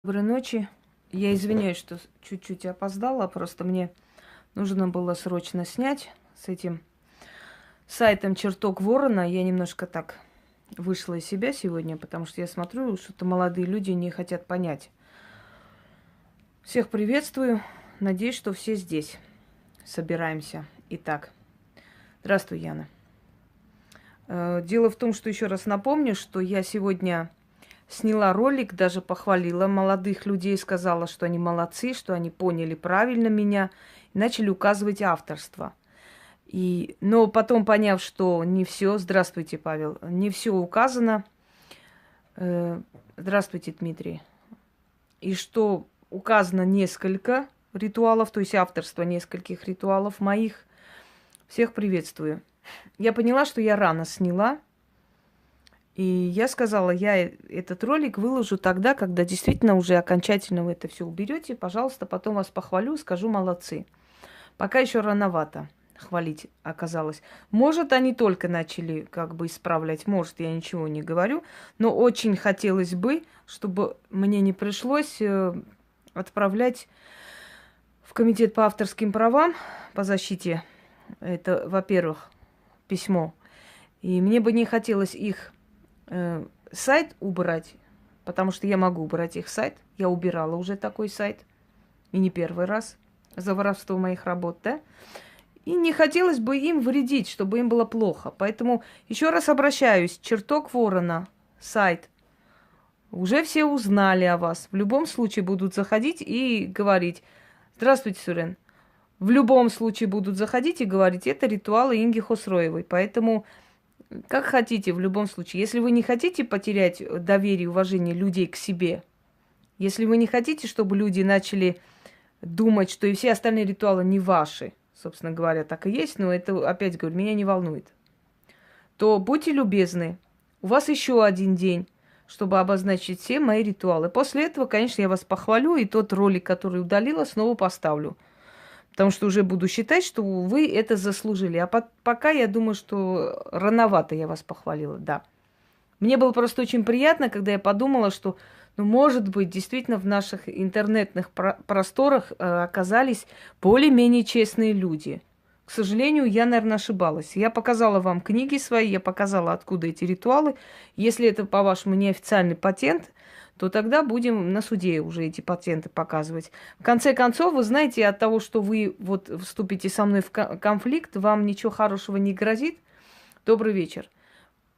Доброй ночи. Я извиняюсь, что чуть-чуть опоздала, просто мне нужно было срочно снять с этим сайтом «Чертог Ворона». Я немножко так вышла из себя сегодня, потому что я смотрю, что-то молодые люди не хотят понять. Всех приветствую. Надеюсь, что все здесь. Собираемся. Итак, здравствуй, Яна. Дело в том, что еще раз напомню, что я сегодня сняла ролик, даже похвалила молодых людей, сказала, что они молодцы, что они поняли правильно меня, и начали указывать авторство. Но потом, поняв, что не все, здравствуйте, Павел, не все указано, здравствуйте, Дмитрий, и что указано несколько ритуалов, то есть авторство нескольких ритуалов моих, всех приветствую. Я поняла, что я рано сняла. И я сказала, я этот ролик выложу тогда, когда действительно уже окончательно вы это все уберете. Пожалуйста, потом вас похвалю, скажу молодцы. Пока еще рановато хвалить оказалось. Может, они только начали как бы исправлять, может, я ничего не говорю, но очень хотелось бы, чтобы мне не пришлось отправлять в комитет по авторским правам, по защите. Это, во-первых, письмо. И мне бы не хотелось их сайт убрать, потому что я могу убрать их сайт. Я убирала уже такой сайт, и не первый раз, за воровство моих работ, да? И не хотелось бы им вредить, чтобы им было плохо. Поэтому еще раз обращаюсь. «Чертог Ворона», сайт. Уже все узнали о вас. В любом случае будут заходить и говорить: «Здравствуйте, Сурен». В любом случае будут заходить и говорить: «Это ритуалы Инги Хосроевой». Поэтому как хотите, в любом случае. Если вы не хотите потерять доверие и уважение людей к себе, если вы не хотите, чтобы люди начали думать, что и все остальные ритуалы не ваши, собственно говоря, так и есть, но это, опять говорю, меня не волнует, то будьте любезны, у вас еще один день, чтобы обозначить все мои ритуалы. После этого, конечно, я вас похвалю, и тот ролик, который удалила, снова поставлю. Потому что уже буду считать, что вы это заслужили. А пока я думаю, что рановато я вас похвалила, да. Мне было просто очень приятно, когда я подумала, что, ну, может быть, действительно в наших интернетных просторах оказались более-менее честные люди. К сожалению, я, наверное, ошибалась. Я показала вам книги свои, я показала, откуда эти ритуалы. Если это, по-вашему, неофициальный патент, то тогда будем на суде уже эти патенты показывать. В конце концов, вы знаете, от того, что вы вот вступите со мной в конфликт, вам ничего хорошего не грозит. Добрый вечер.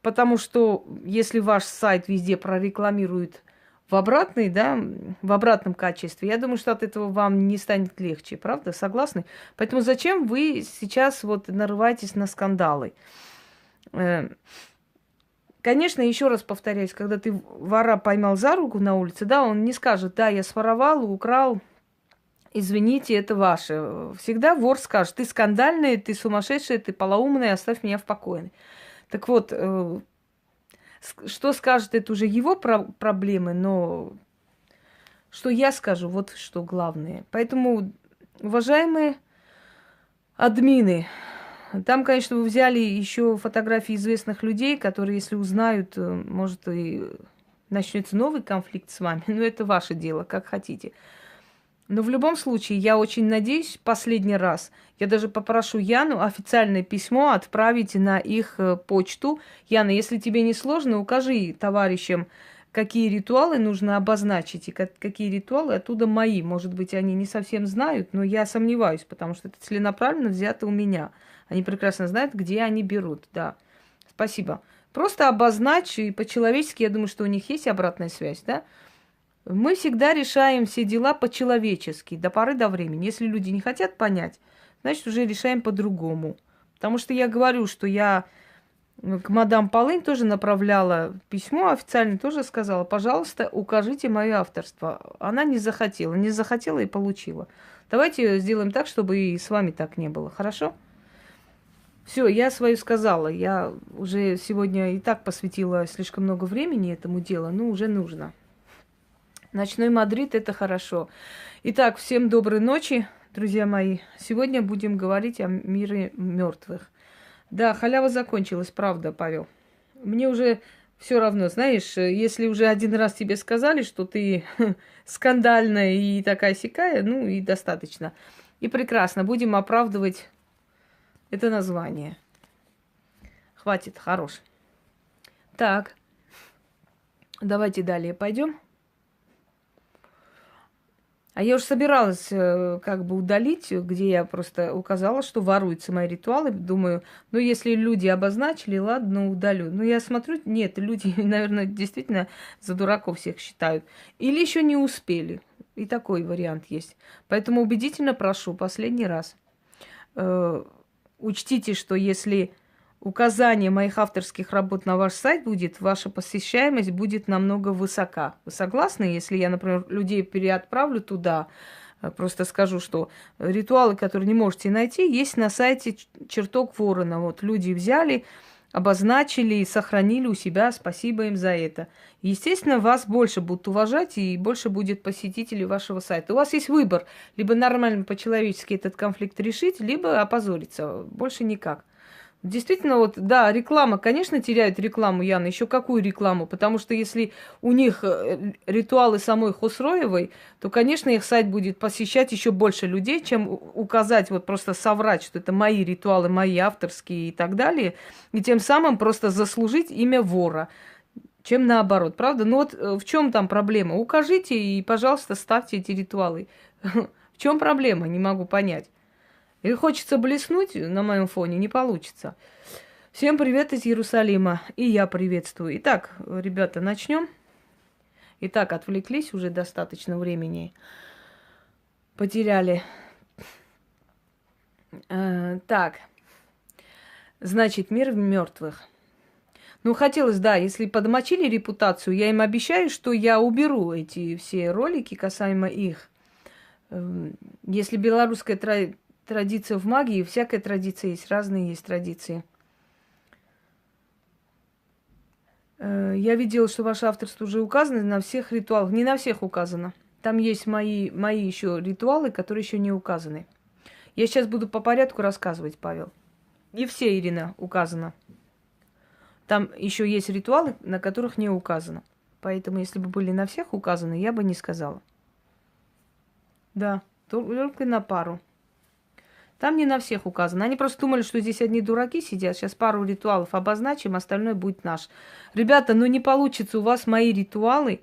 Потому что если ваш сайт везде прорекламирует в обратной, да, в обратном качестве, я думаю, что от этого вам не станет легче, правда? Согласны? Поэтому зачем вы сейчас вот нарываетесь на скандалы? Конечно, еще раз повторяюсь, когда ты вора поймал за руку на улице, да, он не скажет: да, я своровал, украл, извините, это ваше. Всегда вор скажет: ты скандальная, ты сумасшедшая, ты полоумная, оставь меня в покое. Так вот, что скажет, это уже его проблемы, но что я скажу, вот что главное. Поэтому, уважаемые админы, там, конечно, вы взяли еще фотографии известных людей, которые, если узнают, может, и начнется новый конфликт с вами. Но это ваше дело, как хотите. Но в любом случае, я очень надеюсь, последний раз, я даже попрошу Яну официальное письмо отправить на их почту. Яна, если тебе не сложно, укажи товарищам, какие ритуалы нужно обозначить, и какие ритуалы оттуда мои. Может быть, они не совсем знают, но я сомневаюсь, потому что это целенаправленно взято у меня. Они прекрасно знают, где они берут, да. Спасибо. Просто обозначь, и по-человечески, я думаю, что у них есть обратная связь, да. Мы всегда решаем все дела по-человечески, до поры до времени. Если люди не хотят понять, значит, уже решаем по-другому. Потому что я говорю, что я к мадам Полынь тоже направляла письмо официально, тоже сказала: пожалуйста, укажите мое авторство. Она не захотела и получила. Давайте сделаем так, чтобы и с вами так не было, хорошо? Все, я свою сказала. Я уже сегодня и так посвятила слишком много времени этому делу, но уже нужно. Ночной Мадрид – это хорошо. Итак, всем доброй ночи, друзья мои. Сегодня будем говорить о мире мертвых. Да, халява закончилась, правда, Павел. Мне уже все равно, знаешь, если уже один раз тебе сказали, что ты скандальная и такая сякая, ну и достаточно. И прекрасно, будем оправдывать это название. Хватит, хорош. Так, давайте далее пойдем. А я уже собиралась как бы удалить, где я просто указала, что воруются мои ритуалы. Думаю, ну если люди обозначили, ладно, ну, удалю. Но я смотрю, нет, люди, наверное, действительно за дураков всех считают. Или еще не успели. И такой вариант есть. Поэтому убедительно прошу, последний раз. Учтите, что если указание моих авторских работ на ваш сайт будет, ваша посещаемость будет намного высока. Вы согласны, если я, например, людей переотправлю туда, просто скажу, что ритуалы, которые не можете найти, есть на сайте Чертог Ворона. Вот люди взяли, обозначили и сохранили у себя, спасибо им за это. Естественно, вас больше будут уважать и больше будет посетителей вашего сайта. У вас есть выбор, либо нормально по-человечески этот конфликт решить, либо опозориться, больше никак. Действительно, вот, да, реклама, конечно, теряют рекламу, Яна. Еще какую рекламу? Потому что если у них ритуалы самой Хусроевой, то, конечно, их сайт будет посещать еще больше людей, чем указать, вот просто соврать, что это мои ритуалы, мои авторские и так далее, и тем самым просто заслужить имя вора, чем наоборот, правда? Ну вот в чем там проблема? Укажите и, пожалуйста, ставьте эти ритуалы. В чем проблема? Не могу понять. Или хочется блеснуть на моем фоне, не получится. Всем привет из Иерусалима, и я приветствую. Итак, ребята, начнем. Итак, отвлеклись, уже достаточно времени потеряли. Так, значит, мир мертвых. Ну, хотелось, да, если подмочили репутацию, я им обещаю, что я уберу эти все ролики касаемо их. Если белорусская традиция в магии, всякая традиция есть, разные есть традиции. Я видела, что ваше авторство уже указано на всех ритуалах. Не на всех указано. Там есть мои еще ритуалы, которые еще не указаны. Я сейчас буду по порядку рассказывать, Павел. И все, Ирина, указано. Там еще есть ритуалы, на которых не указано. Поэтому, если бы были на всех указаны, я бы не сказала. Да, только на пару. Там не на всех указано. Они просто думали, что здесь одни дураки сидят. Сейчас пару ритуалов обозначим, остальное будет наш. Ребята, ну не получится у вас мои ритуалы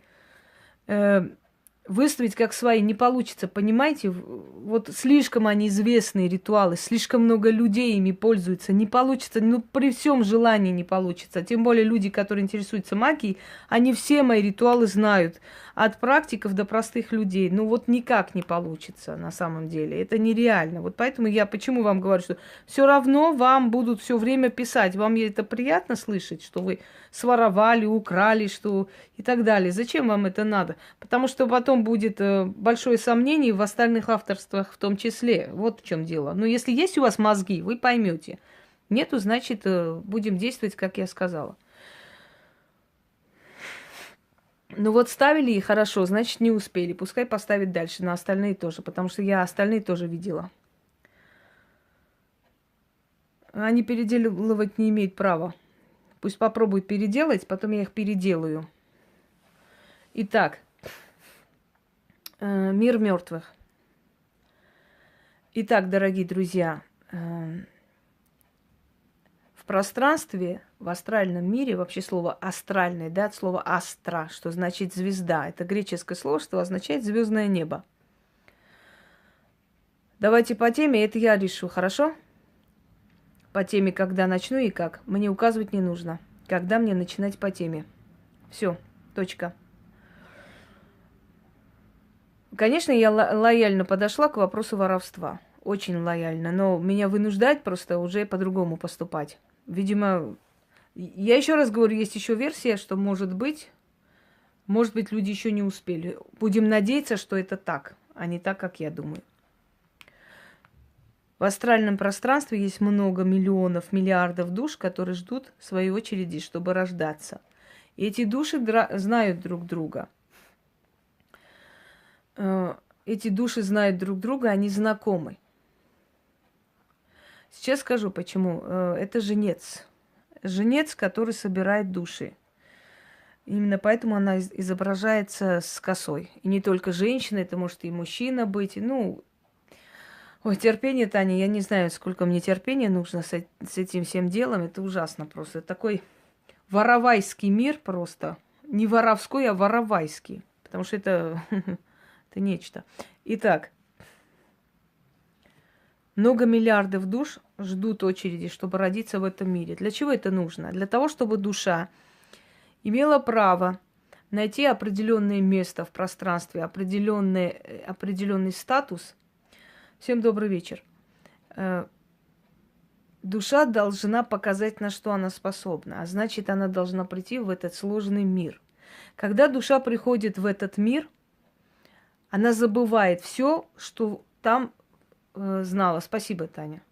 выставить как свои. Не получится, понимаете? Вот слишком они известные ритуалы, слишком много людей ими пользуются. Не получится, ну при всем желании не получится. Тем более люди, которые интересуются магией, они все мои ритуалы знают. От практиков до простых людей. Ну вот никак не получится на самом деле. Это нереально. Вот поэтому я почему вам говорю, что все равно вам будут все время писать. Вам это приятно слышать, что вы своровали, украли, что и так далее. Зачем вам это надо? Потому что потом будет большое сомнение в остальных авторствах в том числе. Вот в чем дело. Но если есть у вас мозги, вы поймете. Нету, значит, будем действовать, как я сказала. Ну вот ставили и хорошо, значит, не успели. Пускай поставят дальше, на остальные тоже, потому что я остальные тоже видела. Они переделывать не имеют права. Пусть попробуют переделать, потом я их переделаю. Итак, мир мертвых. Итак, дорогие друзья, в пространстве, в астральном мире, вообще слово астральное, да, от слова астра, что значит звезда. Это греческое слово, что означает звездное небо. Давайте по теме, это я решу, хорошо? По теме, когда начну и как. Мне указывать не нужно, когда мне начинать по теме. Все, точка. Конечно, я лояльно подошла к вопросу воровства. Очень лояльно. Но меня вынуждать просто уже по-другому поступать. Видимо, я еще раз говорю, есть еще версия, что может быть, люди еще не успели. Будем надеяться, что это так, а не так, как я думаю. В астральном пространстве есть много миллионов, миллиардов душ, которые ждут своей очереди, чтобы рождаться. И эти души знают друг друга. Эти души знают друг друга, они знакомы. Сейчас скажу, почему. Это жнец. Жнец, который собирает души. Именно поэтому она изображается с косой. И не только женщина, это может и мужчина быть. Ну, ой, терпение, Таня, я не знаю, сколько мне терпения нужно с этим всем делом. Это ужасно просто. Это такой воровайский мир просто. Не воровской, а воровайский. Потому что это, это нечто. Итак, много миллиардов душ ждут очереди, чтобы родиться в этом мире. Для чего это нужно? Для того, чтобы душа имела право найти определенное место в пространстве, определенный статус. Всем добрый вечер. Душа должна показать, на что она способна, а значит, она должна прийти в этот сложный мир. Когда душа приходит в этот мир, она забывает все, что там знала. Спасибо, Таня.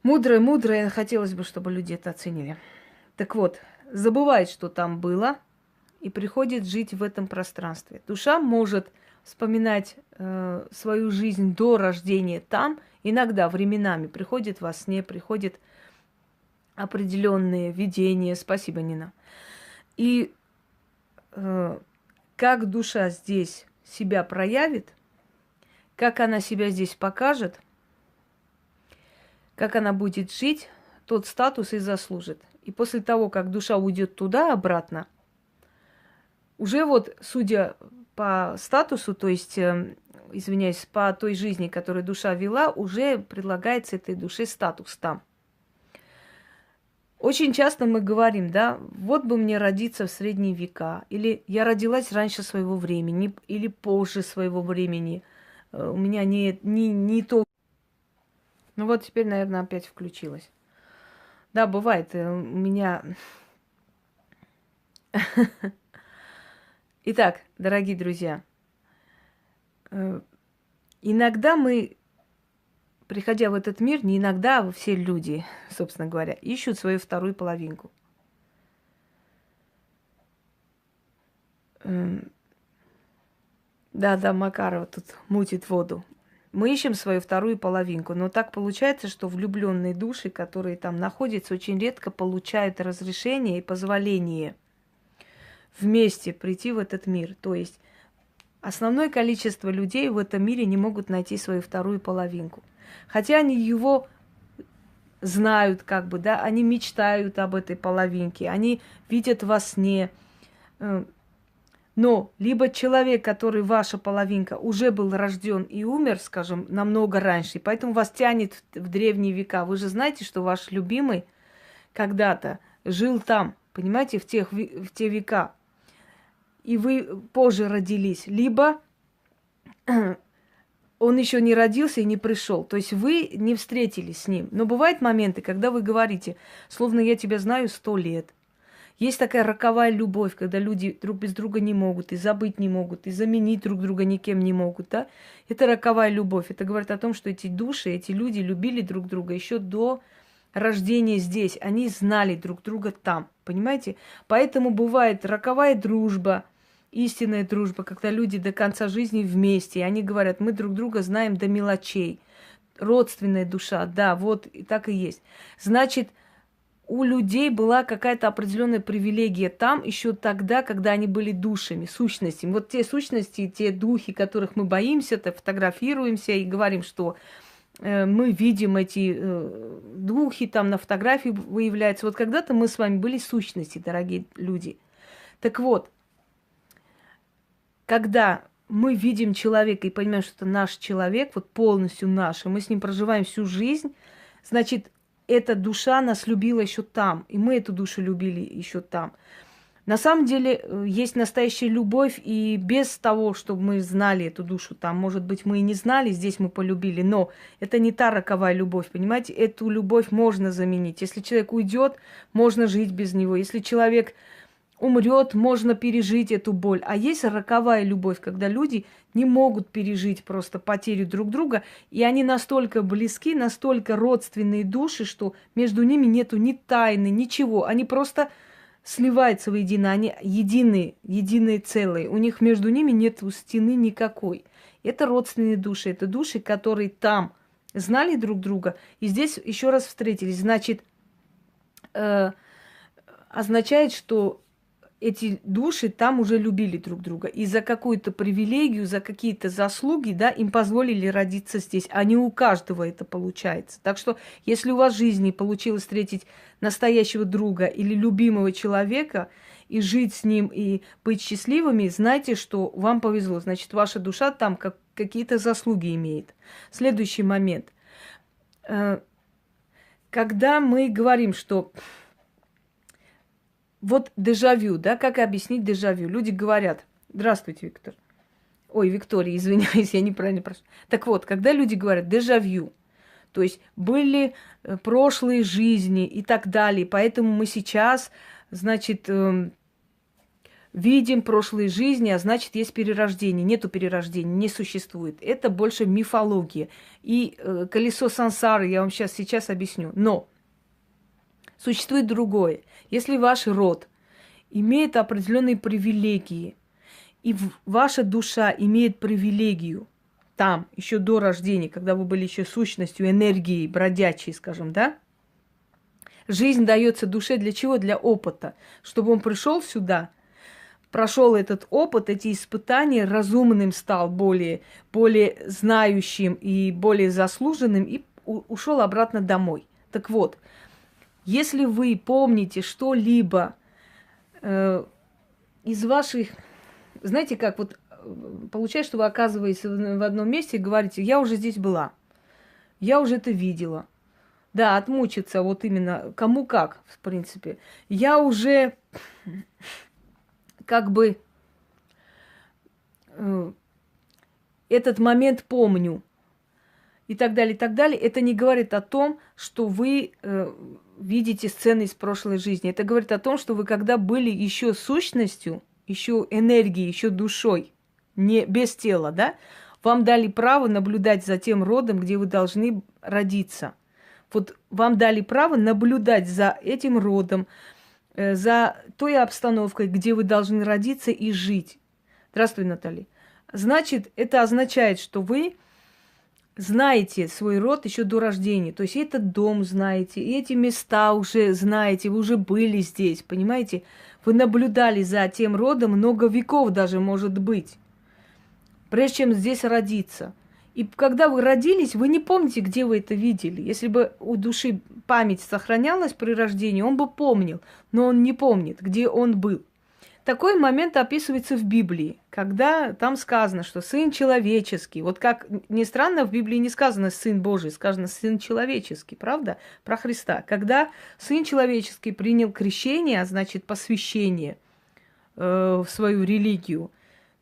Мудрая, мудрая, хотелось бы, чтобы люди это оценили. Так вот, забывает, что там было, и приходит жить в этом пространстве. Душа может вспоминать свою жизнь до рождения там, иногда временами приходит во сне, приходит определенные видения. Спасибо, Нина. И как душа здесь себя проявит, как она себя здесь покажет, как она будет жить, тот статус и заслужит. И после того, как душа уйдет туда обратно, уже вот, судя по статусу, то есть, извиняюсь, по той жизни, которую душа вела, уже предлагается этой душе статус там. Очень часто мы говорим, да, вот бы мне родиться в средние века, или я родилась раньше своего времени, или позже своего времени, у меня не то. Ну вот теперь, наверное, опять включилась. Да, бывает, у меня... Итак, дорогие друзья, иногда мы, приходя в этот мир, не иногда, а все люди, собственно говоря, ищут свою вторую половинку. Да, Макарова тут мутит воду. Мы ищем свою вторую половинку, но так получается, что влюбленные души, которые там находятся, очень редко получают разрешение и позволение вместе прийти в этот мир. То есть основное количество людей в этом мире не могут найти свою вторую половинку. Хотя они его знают, как бы, да, они мечтают об этой половинке, они видят во сне. Но либо человек, который ваша половинка, уже был рожден и умер, скажем, намного раньше, и поэтому вас тянет в древние века. Вы же знаете, что ваш любимый когда-то жил там, понимаете, в те века. И вы позже родились, либо он еще не родился и не пришел. То есть вы не встретились с ним. Но бывают моменты, когда вы говорите, словно я тебя знаю 100 лет. Есть такая роковая любовь, когда люди друг без друга не могут, и забыть не могут, и заменить друг друга никем не могут, да? Это роковая любовь. Это говорит о том, что эти души, эти люди любили друг друга еще до рождения здесь. Они знали друг друга там, понимаете? Поэтому бывает роковая дружба, истинная дружба, когда люди до конца жизни вместе, и они говорят, мы друг друга знаем до мелочей. Родственная душа, да, вот так и есть. Значит, у людей была какая-то определенная привилегия там еще тогда, когда они были душами, сущностями. Вот те сущности, те духи, которых мы боимся-то, фотографируемся и говорим, что мы видим эти духи, там на фотографии выявляются. Вот когда-то мы с вами были сущности, дорогие люди. Так вот, когда мы видим человека и понимаем, что это наш человек, вот полностью наш, и мы с ним проживаем всю жизнь, значит, эта душа нас любила еще там, и мы эту душу любили еще там. На самом деле есть настоящая любовь, и без того, чтобы мы знали эту душу там, может быть, мы и не знали, здесь мы полюбили, но это не та роковая любовь, понимаете? Эту любовь можно заменить. Если человек уйдет, можно жить без него. Если человек умрет, можно пережить эту боль. А есть роковая любовь, когда люди не могут пережить просто потерю друг друга, и они настолько близки, настолько родственные души, что между ними нету ни тайны, ничего. Они просто сливаются воедино, они единые целые. У них между ними нет стены никакой. Это родственные души, это души, которые там знали друг друга, и здесь еще раз встретились. Значит, означает, что эти души там уже любили друг друга. И за какую-то привилегию, за какие-то заслуги, да, им позволили родиться здесь. А не у каждого это получается. Так что, если у вас в жизни получилось встретить настоящего друга или любимого человека, и жить с ним, и быть счастливыми, знайте, что вам повезло. Значит, ваша душа там какие-то заслуги имеет. Следующий момент. Когда мы говорим, что вот дежавю, да, как объяснить дежавю? Люди говорят: здравствуйте, Виктор. Ой, Виктория, извиняюсь, я неправильно прошу. Так вот, когда люди говорят дежавю, то есть были прошлые жизни и так далее, поэтому мы сейчас, значит, видим прошлые жизни, а значит, есть перерождение. Нету перерождения, не существует. Это больше мифология. И колесо сансары я вам сейчас объясню. Но существует другое. Если ваш род имеет определенные привилегии, и ваша душа имеет привилегию там, еще до рождения, когда вы были еще сущностью, энергией бродячей, скажем, да, жизнь дается душе для чего? Для опыта. Чтобы он пришел сюда, прошел этот опыт, эти испытания, разумным стал, более знающим и более заслуженным, и ушел обратно домой. Так вот, если вы помните что-либо из ваших... Знаете как, вот получается, что вы оказываетесь в одном месте и говорите: я уже здесь была, я уже это видела. Да, отмучиться вот именно кому как, в принципе. Я уже как бы этот момент помню. И так далее, и так далее. Это не говорит о том, что вы видите сцены из прошлой жизни. Это говорит о том, что вы когда были еще сущностью, еще энергией, еще душой, не без тела, да, вам дали право наблюдать за тем родом, где вы должны родиться. Вот вам дали право наблюдать за этим родом, за той обстановкой, где вы должны родиться и жить. Здравствуй, Наталья. Значит, это означает, что вы знаете свой род еще до рождения. То есть этот дом знаете, и эти места уже знаете, вы уже были здесь, понимаете? Вы наблюдали за тем родом много веков даже, может быть, прежде чем здесь родиться. И когда вы родились, вы не помните, где вы это видели. Если бы у души память сохранялась при рождении, он бы помнил, но он не помнит, где он был. Такой момент описывается в Библии, когда там сказано, что Сын человеческий. Вот как ни странно, в Библии не сказано Сын Божий, сказано Сын человеческий, правда? Про Христа. Когда Сын человеческий принял крещение, а значит посвящение в свою религию,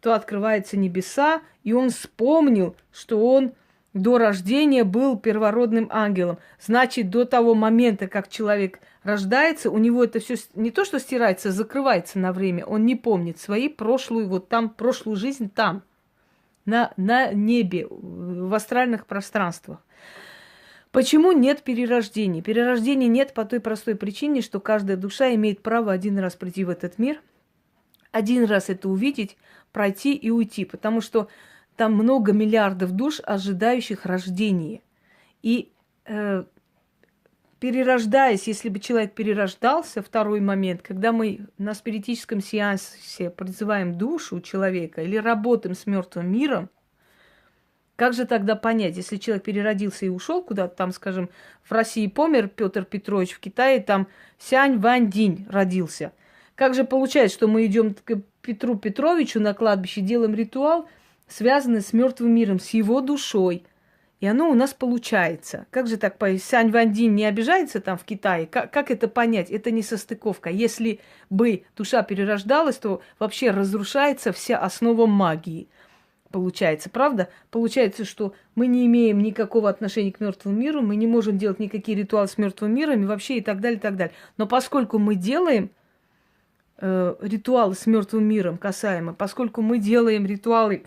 то открываются небеса, и он вспомнил, что он до рождения был первородным ангелом. Значит, до того момента, как человек рождается, у него это все не то, что стирается, закрывается на время. Он не помнит свою прошлую, вот там, прошлую жизнь там, на небе, в астральных пространствах. Почему нет перерождения? Перерождения нет по той простой причине, что каждая душа имеет право один раз прийти в этот мир, один раз это увидеть, пройти и уйти, потому что там много миллиардов душ, ожидающих рождения. И перерождаясь, если бы человек перерождался, второй момент, когда мы на спиритическом сеансе призываем душу человека или работаем с мертвым миром, как же тогда понять, если человек переродился и ушел куда-то, там, скажем, в России помер Петр Петрович, в Китае там Сянь Ваньдинь родился. Как же получается, что мы идем к Петру Петровичу на кладбище, делаем ритуал, связанный с мертвым миром, с его душой. И оно у нас получается. Как же так? Сянь Ваньдинь не обижается там в Китае? Как это понять? Это не состыковка. Если бы душа перерождалась, то вообще разрушается вся основа магии. Получается, правда? Получается, что мы не имеем никакого отношения к мертвому миру, мы не можем делать никакие ритуалы с мертвым миром и вообще и так далее, и так далее. Но поскольку мы делаем ритуалы с мертвым миром касаемо, поскольку мы делаем ритуалы,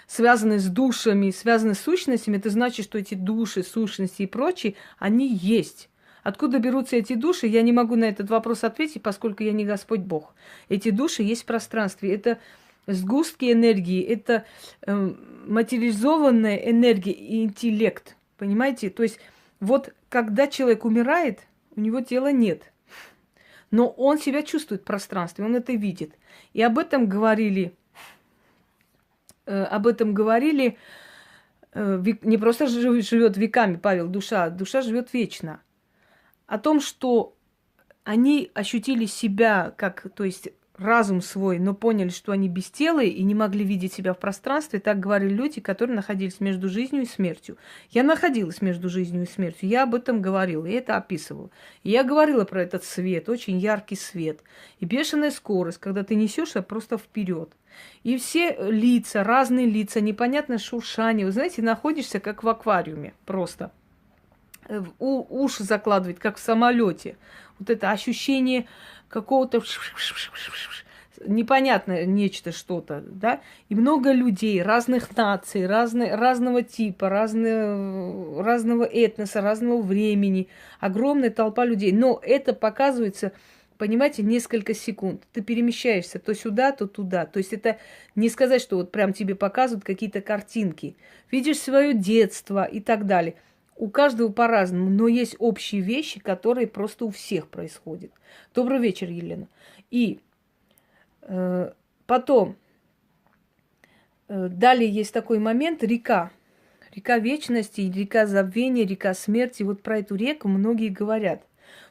связанные с душами, связанные с сущностями, это значит, что эти души, сущности и прочие, они есть. Откуда берутся эти души, я не могу на этот вопрос ответить, поскольку я не Господь Бог. Эти души есть в пространстве. Это сгустки энергии, это материализованная энергия и интеллект. Понимаете? То есть вот когда человек умирает, у него тела нет. но он себя чувствует в пространстве, он это видит. И об этом говорили не просто живет веками, Павел, душа живет вечно. О том, что они ощутили себя как, то есть разум свой, но поняли, что они бестелые и не могли видеть себя в пространстве. Так говорили люди, которые находились между жизнью и смертью. Я находилась между жизнью и смертью. Я об этом говорила, и это описывала. И я говорила про этот свет, очень яркий свет. И бешеная скорость, когда ты несешься просто вперед. И все лица, разные лица, непонятное шуршание. Вы знаете, находишься как в аквариуме просто. Уши закладывает, как в самолете. Вот это ощущение какого-то непонятное нечто, что-то, да, и много людей, разных наций, разного типа, разного этноса, разного времени, огромная толпа людей. Но это показывается, понимаете, несколько секунд. Ты перемещаешься то сюда, то туда. То есть это не сказать, что вот прям тебе показывают какие-то картинки. Видишь свое детство и так далее. У каждого по-разному, но есть общие вещи, которые просто у всех происходят. Добрый вечер, Елена. И потом, далее есть такой момент, река. Река вечности, река забвения, река смерти. Вот про эту реку многие говорят.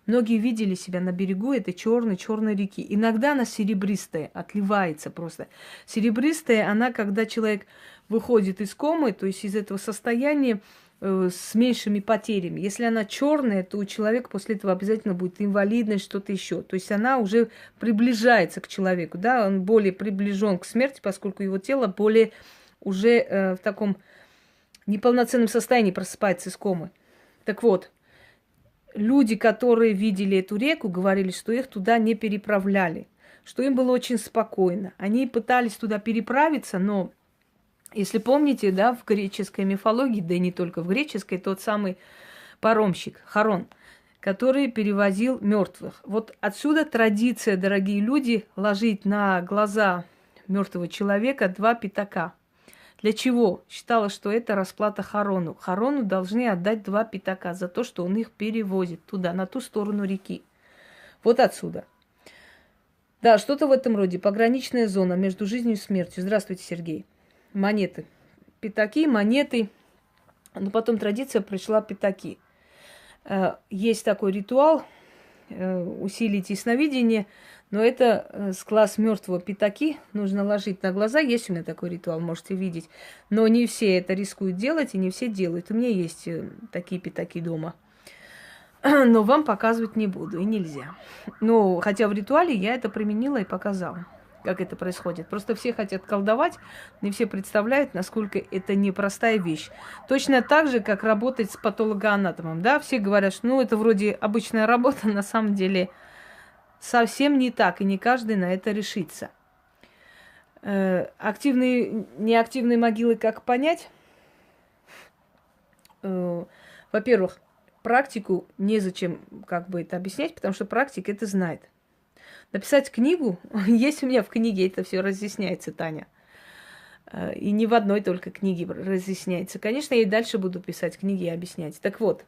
Многие видели себя на берегу этой черной реки. Иногда она серебристая, отливается просто. Серебристая она, когда человек выходит из комы, то есть из этого состояния, с меньшими потерями. Если она черная, то у человека после этого обязательно будет инвалидность, что-то еще. То есть она уже приближается к человеку, да, он более приближен к смерти, поскольку его тело более уже в таком неполноценном состоянии просыпается из комы. Так вот, люди, которые видели эту реку, говорили, что их туда не переправляли, что им было очень спокойно. Они пытались туда переправиться, но если помните, да, в греческой мифологии, да и не только в греческой, тот самый паромщик Харон, который перевозил мертвых. Вот отсюда традиция, дорогие люди, ложить на глаза мертвого человека 2 пятака. Для чего? Считала, что это расплата Харону. Харону должны отдать 2 пятака за то, что он их перевозит туда, на ту сторону реки. Вот отсюда. Да, что-то в этом роде. Пограничная зона между жизнью и смертью. Здравствуйте, Сергей. Монеты. Пятаки, монеты. Но потом традиция пришла пятаки. Есть такой ритуал усилить ясновидение, но это с глаз мертвого пятаки нужно ложить на глаза. Есть у меня такой ритуал, можете видеть. Но не все это рискуют делать, и не все делают. У меня есть такие пятаки дома. Но вам показывать не буду, и нельзя. Но хотя в ритуале я это применила и показала, как это происходит. Просто все хотят колдовать, не все представляют, насколько это непростая вещь. Точно так же, как работать с патологоанатомом. Да? Все говорят, что ну, это вроде обычная работа, на самом деле совсем не так, и не каждый на это решится. Активные, неактивные могилы как понять? Во-первых, практику незачем как бы это объяснять, потому что практик это знает. Написать книгу, есть у меня в книге, это все разъясняется, Таня. И не в одной только книге разъясняется. Конечно, я и дальше буду писать книги и объяснять. Так вот,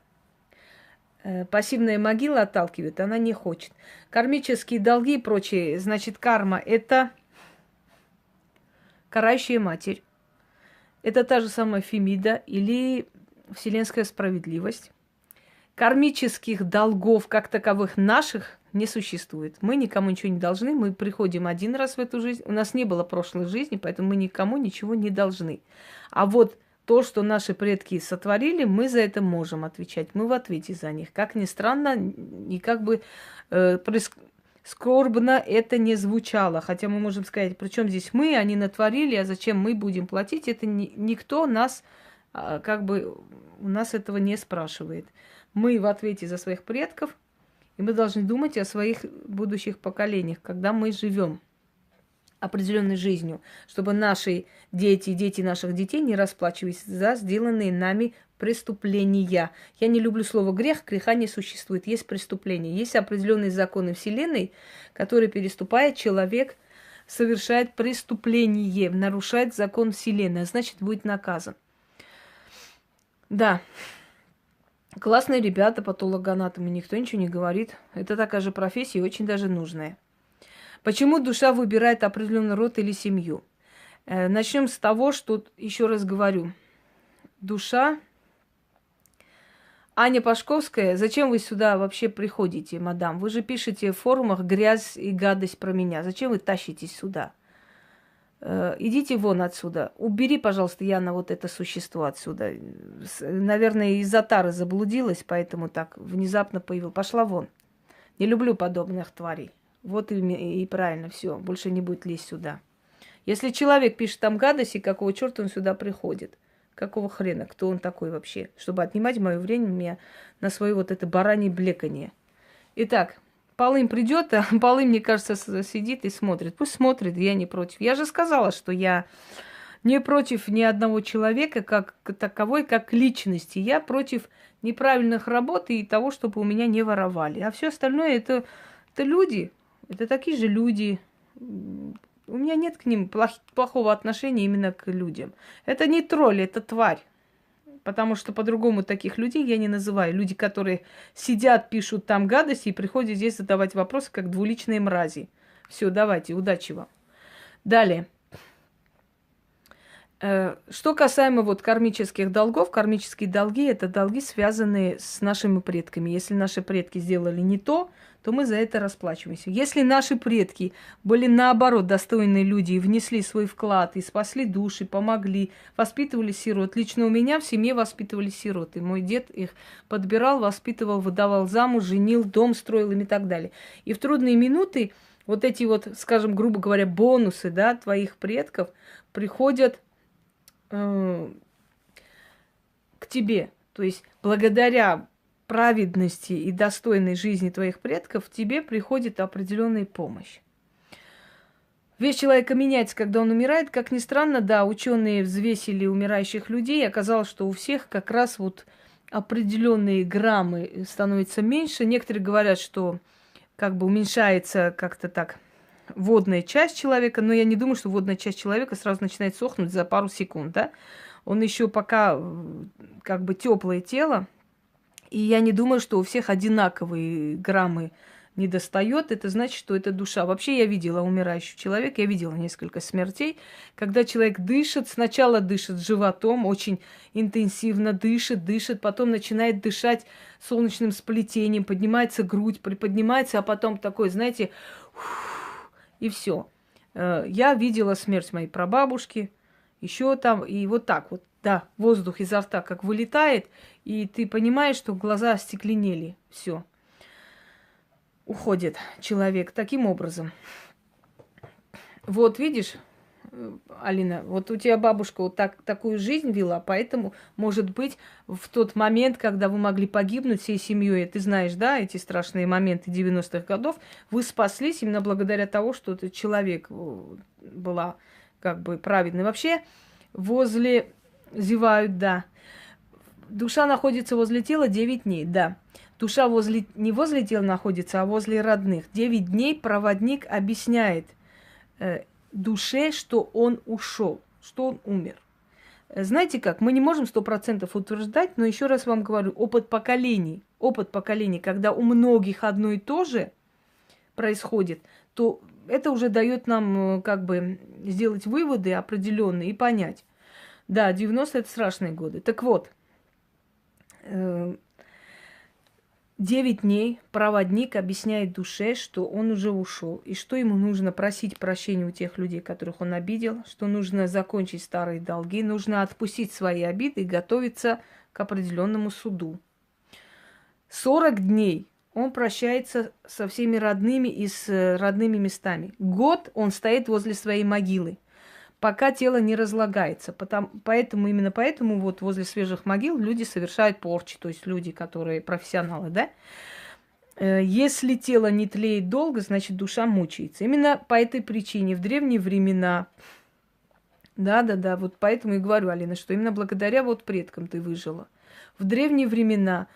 пассивная могила отталкивает, она не хочет. Кармические долги и прочее, значит, карма – это карающая матерь. Это та же самая Фемида или вселенская справедливость. Кармических долгов, как таковых наших, не существует. Мы никому ничего не должны, мы приходим один раз в эту жизнь. У нас не было прошлой жизни, поэтому мы никому ничего не должны. А вот то, что наши предки сотворили, мы за это можем отвечать. Мы в ответе за них. Как ни странно, и как бы скорбно это не звучало. Хотя мы можем сказать, причем здесь мы, они натворили, а зачем мы будем платить? Это никто нас, как бы, у нас этого не спрашивает. Мы в ответе за своих предков, и мы должны думать о своих будущих поколениях, когда мы живем определенной жизнью, чтобы наши дети и дети наших детей не расплачивались за сделанные нами преступления. Я не люблю слово грех, греха не существует. Есть преступление, есть определенные законы Вселенной, которые, переступая, человек совершает преступление, нарушает закон Вселенной, а значит, будет наказан. Да. Классные ребята, патологоанатомы, никто ничего не говорит. Это такая же профессия, и очень даже нужная. Почему душа выбирает определенный род или семью? Начнем с того, что, еще раз говорю, душа... Аня Пашковская, зачем вы сюда вообще приходите, мадам? Вы же пишете в форумах грязь и гадость про меня. Зачем вы тащитесь сюда? Идите вон отсюда. Убери, пожалуйста, Яна, вот это существо отсюда. Наверное, из-за тары заблудилась, поэтому так внезапно появилась. Пошла вон. Не люблю подобных тварей. Вот и правильно, все. Больше не будет лезть сюда. Если человек пишет там гадости, какого черта он сюда приходит? Какого хрена? Кто он такой вообще? Чтобы отнимать мое время на свое вот это баранье блеканье. Итак, Полым придет, а Полым, мне кажется, сидит и смотрит. Пусть смотрит, я не против. Я же сказала, что я не против ни одного человека как таковой, как личности. Я против неправильных работ и того, чтобы у меня не воровали. А все остальное это люди. Это такие же люди. У меня нет к ним плохого отношения именно к людям. Это не тролль, это тварь. Потому что по-другому таких людей я не называю. Люди, которые сидят, пишут там гадости и приходят здесь задавать вопросы, как двуличные мрази. Все, давайте, удачи вам. Далее. Что касаемо вот кармических долгов, кармические долги – это долги, связанные с нашими предками. Если наши предки сделали не то мы за это расплачиваемся. Если наши предки были, наоборот, достойные люди и внесли свой вклад, и спасли души, помогли, воспитывали сирот. Лично у меня в семье воспитывали сирот. И мой дед их подбирал, воспитывал, выдавал замуж, женил, дом строил им и так далее. И в трудные минуты вот эти вот, скажем, грубо говоря, бонусы, да, твоих предков приходят к тебе. То есть благодаря праведности и достойной жизни твоих предков тебе приходит определенная помощь. Вес человека меняется, когда он умирает. Как ни странно, да, ученые взвесили умирающих людей, и оказалось, что у всех как раз вот определенные граммы становятся меньше. Некоторые говорят, что как бы уменьшается как-то так водная часть человека, но я не думаю, что водная часть человека сразу начинает сохнуть за пару секунд, да. Он еще пока как бы теплое тело, и я не думаю, что у всех одинаковые граммы не достает. Это значит, что это душа. Вообще я видела умирающего человека, я видела несколько смертей, когда человек дышит, сначала дышит животом, очень интенсивно дышит, потом начинает дышать солнечным сплетением, поднимается грудь, приподнимается, а потом такой, знаете, и все. Я видела смерть моей прабабушки, еще там, и вот так вот. Да, воздух изо рта как вылетает, и ты понимаешь, что глаза остекленели. Все. Уходит человек таким образом. Вот видишь, Алина, вот у тебя бабушка вот такую жизнь вела, поэтому, может быть, в тот момент, когда вы могли погибнуть всей семьей, ты знаешь, да, эти страшные моменты 90-х годов, вы спаслись именно благодаря тому, что этот человек была как бы праведной. Вообще, возле... Зевают, да. Душа находится возле тела 9 дней, да. Душа не возле тела находится, а возле родных. 9 дней проводник объясняет душе, что он ушел, что он умер. Знаете как, мы не можем 100% утверждать, но еще раз вам говорю, опыт поколений, когда у многих одно и то же происходит, то это уже дает нам как бы сделать выводы определенные и понять. Да, 90-е – это страшные годы. Так вот, 9 дней проводник объясняет душе, что он уже ушел, и что ему нужно просить прощения у тех людей, которых он обидел, что нужно закончить старые долги, нужно отпустить свои обиды и готовиться к определенному суду. 40 дней он прощается со всеми родными и с родными местами. Год он стоит возле своей могилы, пока тело не разлагается. Именно поэтому вот возле свежих могил люди совершают порчи, то есть люди, которые профессионалы, да? Если тело не тлеет долго, значит, душа мучается. Именно по этой причине в древние времена, да, вот поэтому и говорю, Алина, что именно благодаря вот предкам ты выжила. В древние времена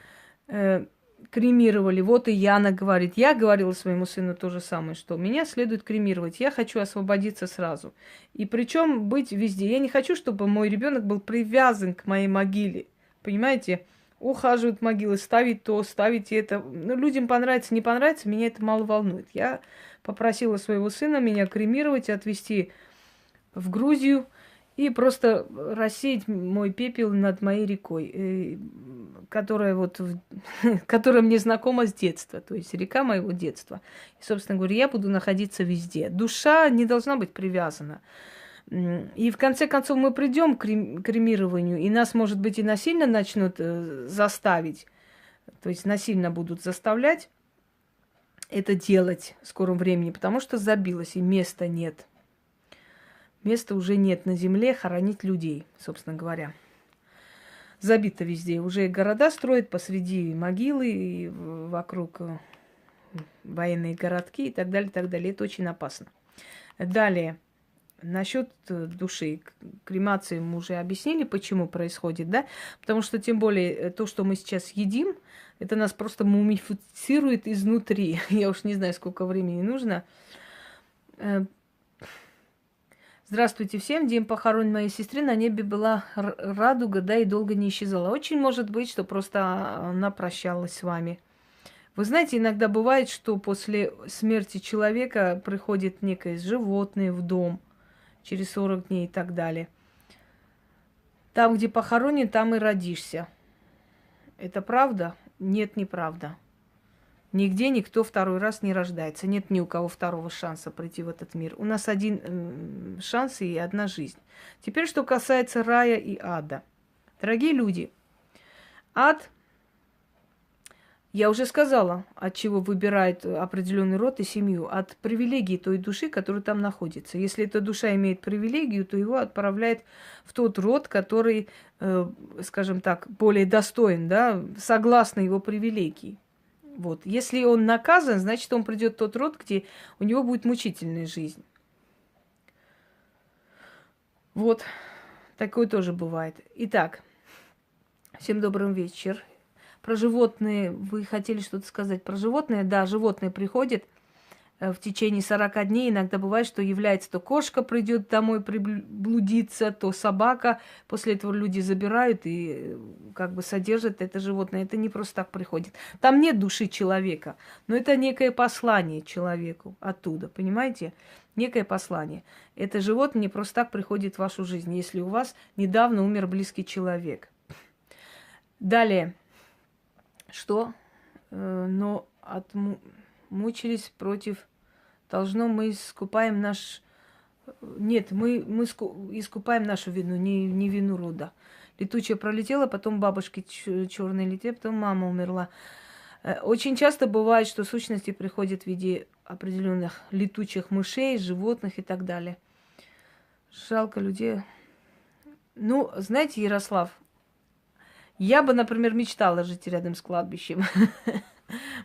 кремировали. Вот и Яна говорит. Я говорила своему сыну то же самое, что меня следует кремировать. Я хочу освободиться сразу. И причем быть везде. Я не хочу, чтобы мой ребенок был привязан к моей могиле. Понимаете? ухаживают могилы, ставить то, ставить это. Ну, людям понравится, не понравится, меня это мало волнует. Я попросила своего сына меня кремировать, отвезти в Грузию и просто рассеять мой пепел над моей рекой, которая вот, которая мне знакома с детства, то есть река моего детства. И, собственно говоря, я буду находиться везде. Душа не должна быть привязана. И в конце концов мы придем к кремированию, и нас, может быть, и насильно начнут заставить, то есть насильно будут заставлять это делать в скором времени, потому что забилось, и места нет. Места уже нет на земле хоронить людей, собственно говоря. Забито везде. Уже города строят посреди могилы, и вокруг военные городки и так далее, и так далее. Это очень опасно. Далее. Насчет души. Кремации мы уже объяснили, почему происходит, да? Потому что, тем более, то, что мы сейчас едим, это нас просто мумифицирует изнутри. Я уж не знаю, сколько времени нужно. Здравствуйте всем. День похорон моей сестры. На небе была радуга, да, и долго не исчезала. Очень может быть, что просто она прощалась с вами. Вы знаете, иногда бывает, что после смерти человека приходит некое животное в дом через 40 дней и так далее. Там, где похоронен, там и родишься. Это правда? Нет, неправда. Нигде никто второй раз не рождается. Нет ни у кого второго шанса прийти в этот мир. У нас один шанс и одна жизнь. Теперь, что касается рая и ада. Дорогие люди, ад, я уже сказала, от чего выбирает определенный род и семью. От привилегии той души, которая там находится. Если эта душа имеет привилегию, то его отправляет в тот род, который, скажем так, более достоин, да, согласно его привилегии. Вот. Если он наказан, значит, он придет в тот род, где у него будет мучительная жизнь. Вот. Такое тоже бывает. Итак, всем добрый вечер. Про животные. Вы хотели что-то сказать про животные? Да, животные приходят в течение 40 дней. Иногда бывает, что является то кошка придет домой приблудиться, то собака. После этого люди забирают и как бы содержат это животное. Это не просто так приходит. Там нет души человека, но это некое послание человеку оттуда, понимаете? Некое послание. Это животное не просто так приходит в вашу жизнь, если у вас недавно умер близкий человек. Далее. Что? Но мучились против... Должно мы искупаем наш... Нет, мы искупаем нашу вину, не вину рода. Летучая пролетела, потом бабушки черные летели, потом мама умерла. Очень часто бывает, что сущности приходят в виде определенных летучих мышей, животных и так далее. Жалко людей. Ну, знаете, Ярослав, я бы, например, мечтала жить рядом с кладбищем.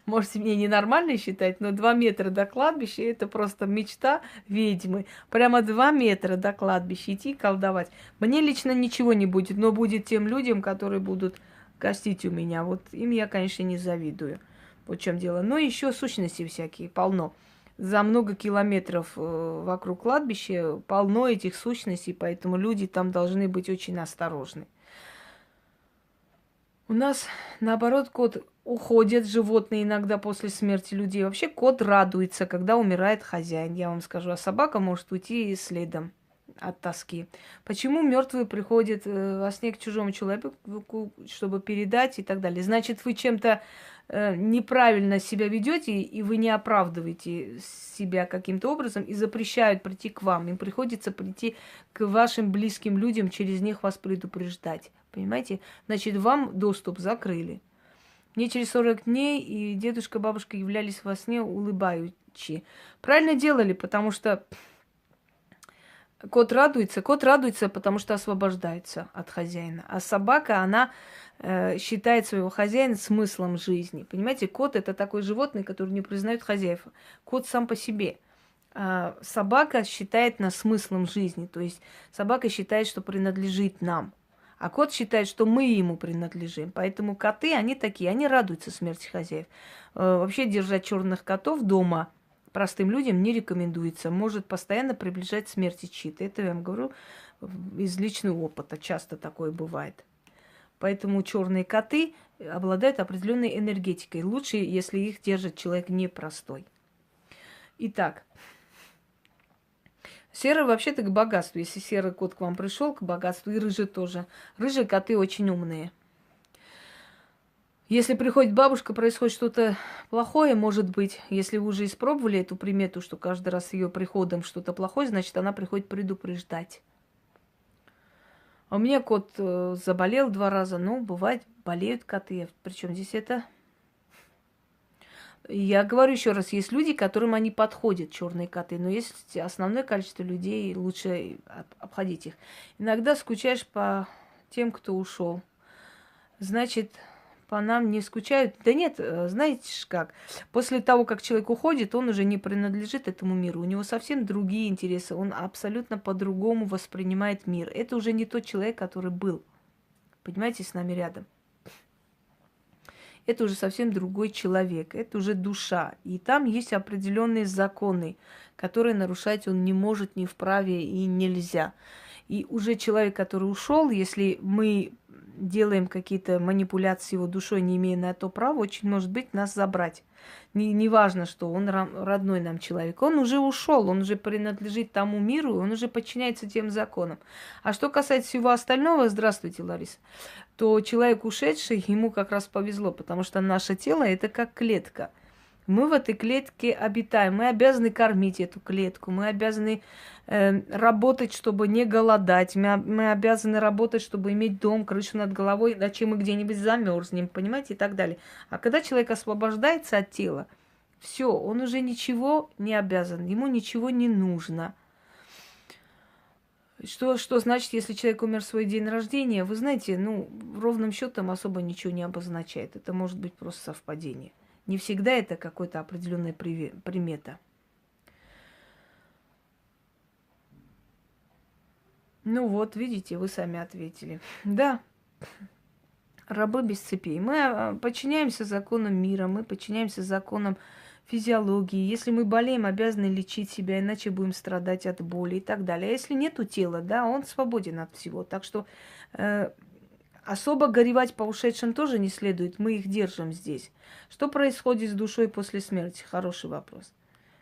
Можете меня ненормально считать, но 2 метра до кладбища – это просто мечта ведьмы. Прямо 2 метра до кладбища идти колдовать. Мне лично ничего не будет, но будет тем людям, которые будут гостить у меня. Вот им я, конечно, не завидую. Вот в чем дело. Но еще сущности всякие полно. За много километров вокруг кладбища полно этих сущностей, поэтому люди там должны быть очень осторожны. У нас, наоборот, кот уходит, животные иногда после смерти людей. Вообще кот радуется, когда умирает хозяин, я вам скажу. А собака может уйти следом от тоски. Почему мертвые приходят во сне к чужому человеку, чтобы передать и так далее? Значит, вы чем-то неправильно себя ведете, и вы не оправдываете себя каким-то образом, и запрещают прийти к вам. Им приходится прийти к вашим близким людям, через них вас предупреждать. Понимаете? Значит, вам доступ закрыли. Мне через 40 дней и дедушка, бабушка являлись во сне улыбающие. Правильно делали, потому что кот радуется, потому что освобождается от хозяина. А собака, она считает своего хозяина смыслом жизни. Понимаете, кот – это такое животное, которое не признает хозяев. Кот сам по себе. А собака считает нас смыслом жизни. То есть собака считает, что принадлежит нам. А кот считает, что мы ему принадлежим. Поэтому коты, они такие, они радуются смерти хозяев. Вообще держать черных котов дома простым людям не рекомендуется. Может постоянно приближать смерти чьи-то. Это я вам говорю из личного опыта. Часто такое бывает. Поэтому черные коты обладают определенной энергетикой. Лучше, если их держит человек непростой. Итак, серый вообще-то к богатству. Если серый кот к вам пришел, к богатству, и рыжий тоже. Рыжие коты очень умные. Если приходит бабушка, происходит что-то плохое, может быть, если вы уже испробовали эту примету, что каждый раз с ее приходом что-то плохое, значит, она приходит предупреждать. А у меня кот заболел 2 раза. Ну, бывает, болеют коты. Причем здесь это... Я говорю еще раз, есть люди, которым они подходят, черные коты, но есть основное количество людей, лучше обходить их. Иногда скучаешь по тем, кто ушел. Значит, по нам не скучают. Да нет, знаете как, после того, как человек уходит, он уже не принадлежит этому миру. У него совсем другие интересы. Он абсолютно по-другому воспринимает мир. Это уже не тот человек, который был. Понимаете, с нами рядом. Это уже совсем другой человек. Это уже душа. И там есть определенные законы, которые нарушать он не может, не вправе и нельзя. И уже человек, который ушел, если мы делаем какие-то манипуляции его душой, не имея на то права, очень может быть нас забрать. Не важно, что он родной нам человек. Он уже ушел, он уже принадлежит тому миру, он уже подчиняется тем законам. А что касается всего остального, здравствуйте, Лариса, то человек ушедший, ему как раз повезло, потому что наше тело – это как клетка. Мы в этой клетке обитаем, мы обязаны кормить эту клетку, мы обязаны работать, чтобы не голодать, мы обязаны работать, чтобы иметь дом, крышу над головой, иначе мы где-нибудь замерзнем, понимаете, и так далее. А когда человек освобождается от тела, все, он уже ничего не обязан, ему ничего не нужно. Что значит, если человек умер в свой день рождения? Вы знаете, ровным счетом особо ничего не обозначает. Это может быть просто совпадение. Не всегда это какая-то определенная примета. Ну вот, видите, вы сами ответили. Да, рабы без цепей. Мы подчиняемся законам мира, мы подчиняемся законам физиологии. Если мы болеем, обязаны лечить себя, иначе будем страдать от боли и так далее. А если нету тела, да, он свободен от всего. Так что особо горевать по ушедшим тоже не следует. Мы их держим здесь. Что происходит с душой после смерти? Хороший вопрос.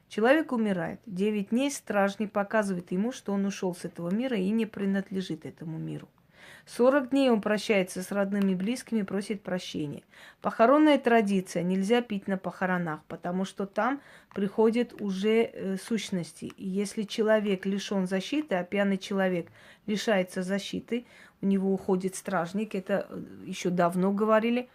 Человек умирает. 9 дней стражник показывает ему, что он ушел с этого мира и не принадлежит этому миру. 40 дней он прощается с родными и близкими, просит прощения. Похоронная традиция. Нельзя пить на похоронах, потому что там приходят уже сущности. И если человек лишен защиты, а пьяный человек лишается защиты, у него уходит стражник, это еще давно говорили,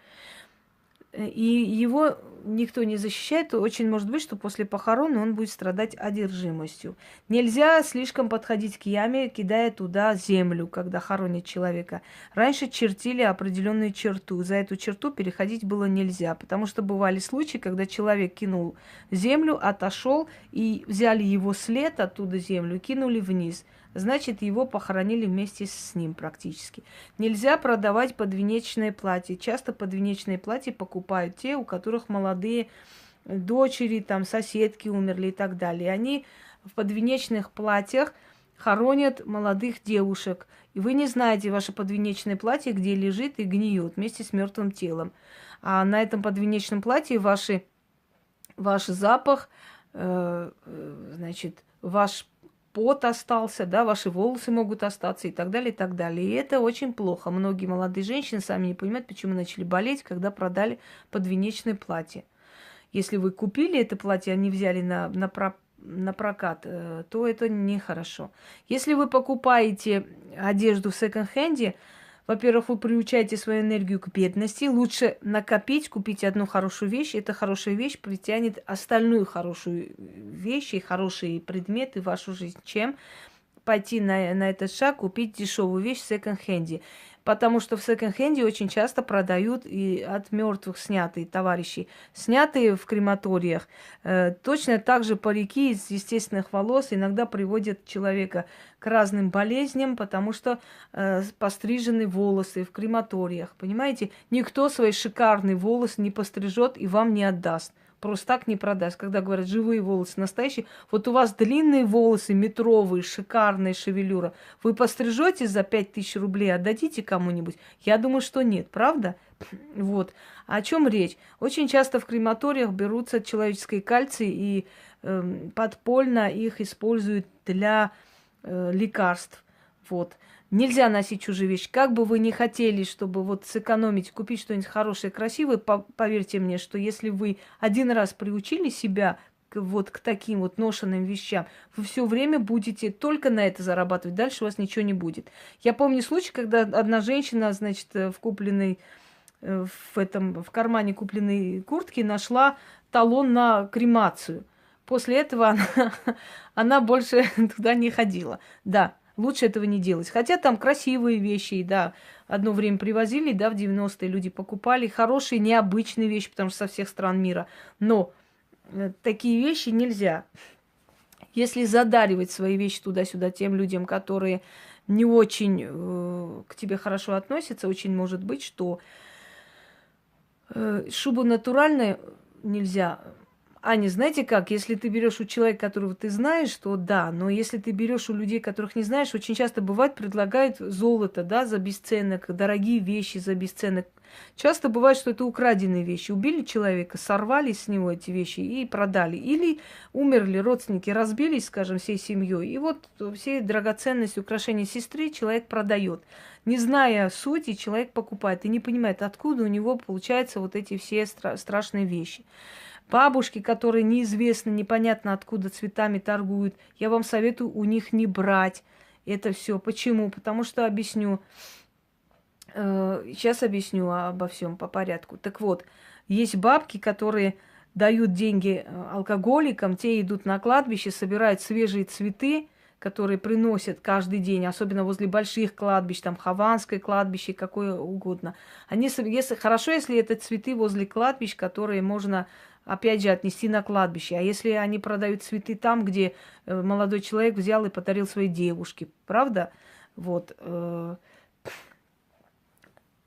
и его никто не защищает, то очень может быть, что после похорон он будет страдать одержимостью. Нельзя слишком подходить к яме, кидая туда землю, когда хоронят человека. Раньше чертили определенную черту. За эту черту переходить было нельзя, потому что бывали случаи, когда человек кинул землю, отошел, и взяли его след оттуда землю и кинули вниз. Значит, его похоронили вместе с ним практически. Нельзя продавать подвенечное платье. Часто подвенечное платье покупают те, у которых молодые дочери, там, соседки умерли и так далее. Они в подвенечных платьях хоронят молодых девушек. И вы не знаете ваше подвенечное платье, где лежит и гниет вместе с мертвым телом. А на этом подвенечном платье ваш запах, значит, ваш пот остался, да, ваши волосы могут остаться и так далее, и так далее. И это очень плохо. Многие молодые женщины сами не понимают, почему начали болеть, когда продали подвенечное платье. Если вы купили это платье, а не взяли на прокат, то это нехорошо. Если вы покупаете одежду в секонд-хенде, во-первых, вы приучаете свою энергию к бедности. Лучше накопить, купить одну хорошую вещь. Эта хорошая вещь притянет остальную хорошую вещь и хорошие предметы в вашу жизнь, чем пойти на этот шаг, купить дешевую вещь в секонд-хенде. Потому что в секонд-хенде очень часто продают и от мертвых снятые товарищи, снятые в крематориях. Точно так же парики из естественных волос иногда приводят человека к разным болезням, потому что пострижены волосы в крематориях. Понимаете? Никто свои шикарные волосы не пострижет и вам не отдаст. просто так не продаст. Когда говорят, живые волосы настоящие, вот у вас длинные волосы, метровые, шикарная шевелюра. Вы пострижете за 5000 рублей, отдадите кому-нибудь? Я думаю, что нет, правда? Вот. О чем речь? Очень часто в крематориях берутся человеческие кальций и подпольно их используют для лекарств. Вот. Нельзя носить чужие вещи. Как бы вы ни хотели, чтобы вот сэкономить, купить что-нибудь хорошее, красивое, поверьте мне, что если вы один раз приучили себя к таким вот ношенным вещам, вы все время будете только на это зарабатывать. Дальше у вас ничего не будет. Я помню случай, когда одна женщина, значит, в кармане купленной куртки нашла талон на кремацию. После этого она больше туда не ходила. Да, лучше этого не делать. Хотя там красивые вещи, да, одно время привозили, да, в 90-е люди покупали хорошие, необычные вещи, потому что со всех стран мира. Но такие вещи нельзя. Если задаривать свои вещи туда-сюда тем людям, которые не очень к тебе хорошо относятся, очень может быть, что шубу натуральную нельзя. Аня, знаете как, если ты берешь у человека, которого ты знаешь, то да, но если ты берешь у людей, которых не знаешь, очень часто бывает, предлагают золото, да, за бесценок, дорогие вещи за бесценок. Часто бывает, что это украденные вещи. Убили человека, сорвали с него эти вещи и продали. Или умерли родственники, разбились, скажем, всей семьей. И вот все драгоценности, украшения сестры человек продает. Не зная сути, человек покупает и не понимает, откуда у него получаются вот эти все страшные вещи. Бабушки, которые неизвестно, непонятно откуда цветами торгуют, я вам советую у них не брать это все. Почему? Потому что объясню. Сейчас объясню обо всем по порядку. Так вот, есть бабки, которые дают деньги алкоголикам, те идут на кладбище, собирают свежие цветы, которые приносят каждый день, особенно возле больших кладбищ, там Хованское кладбище, какое угодно. Хорошо, если это цветы возле кладбищ, которые можно, опять же, отнести на кладбище. А если они продают цветы там, где молодой человек взял и подарил своей девушке, правда? Вот.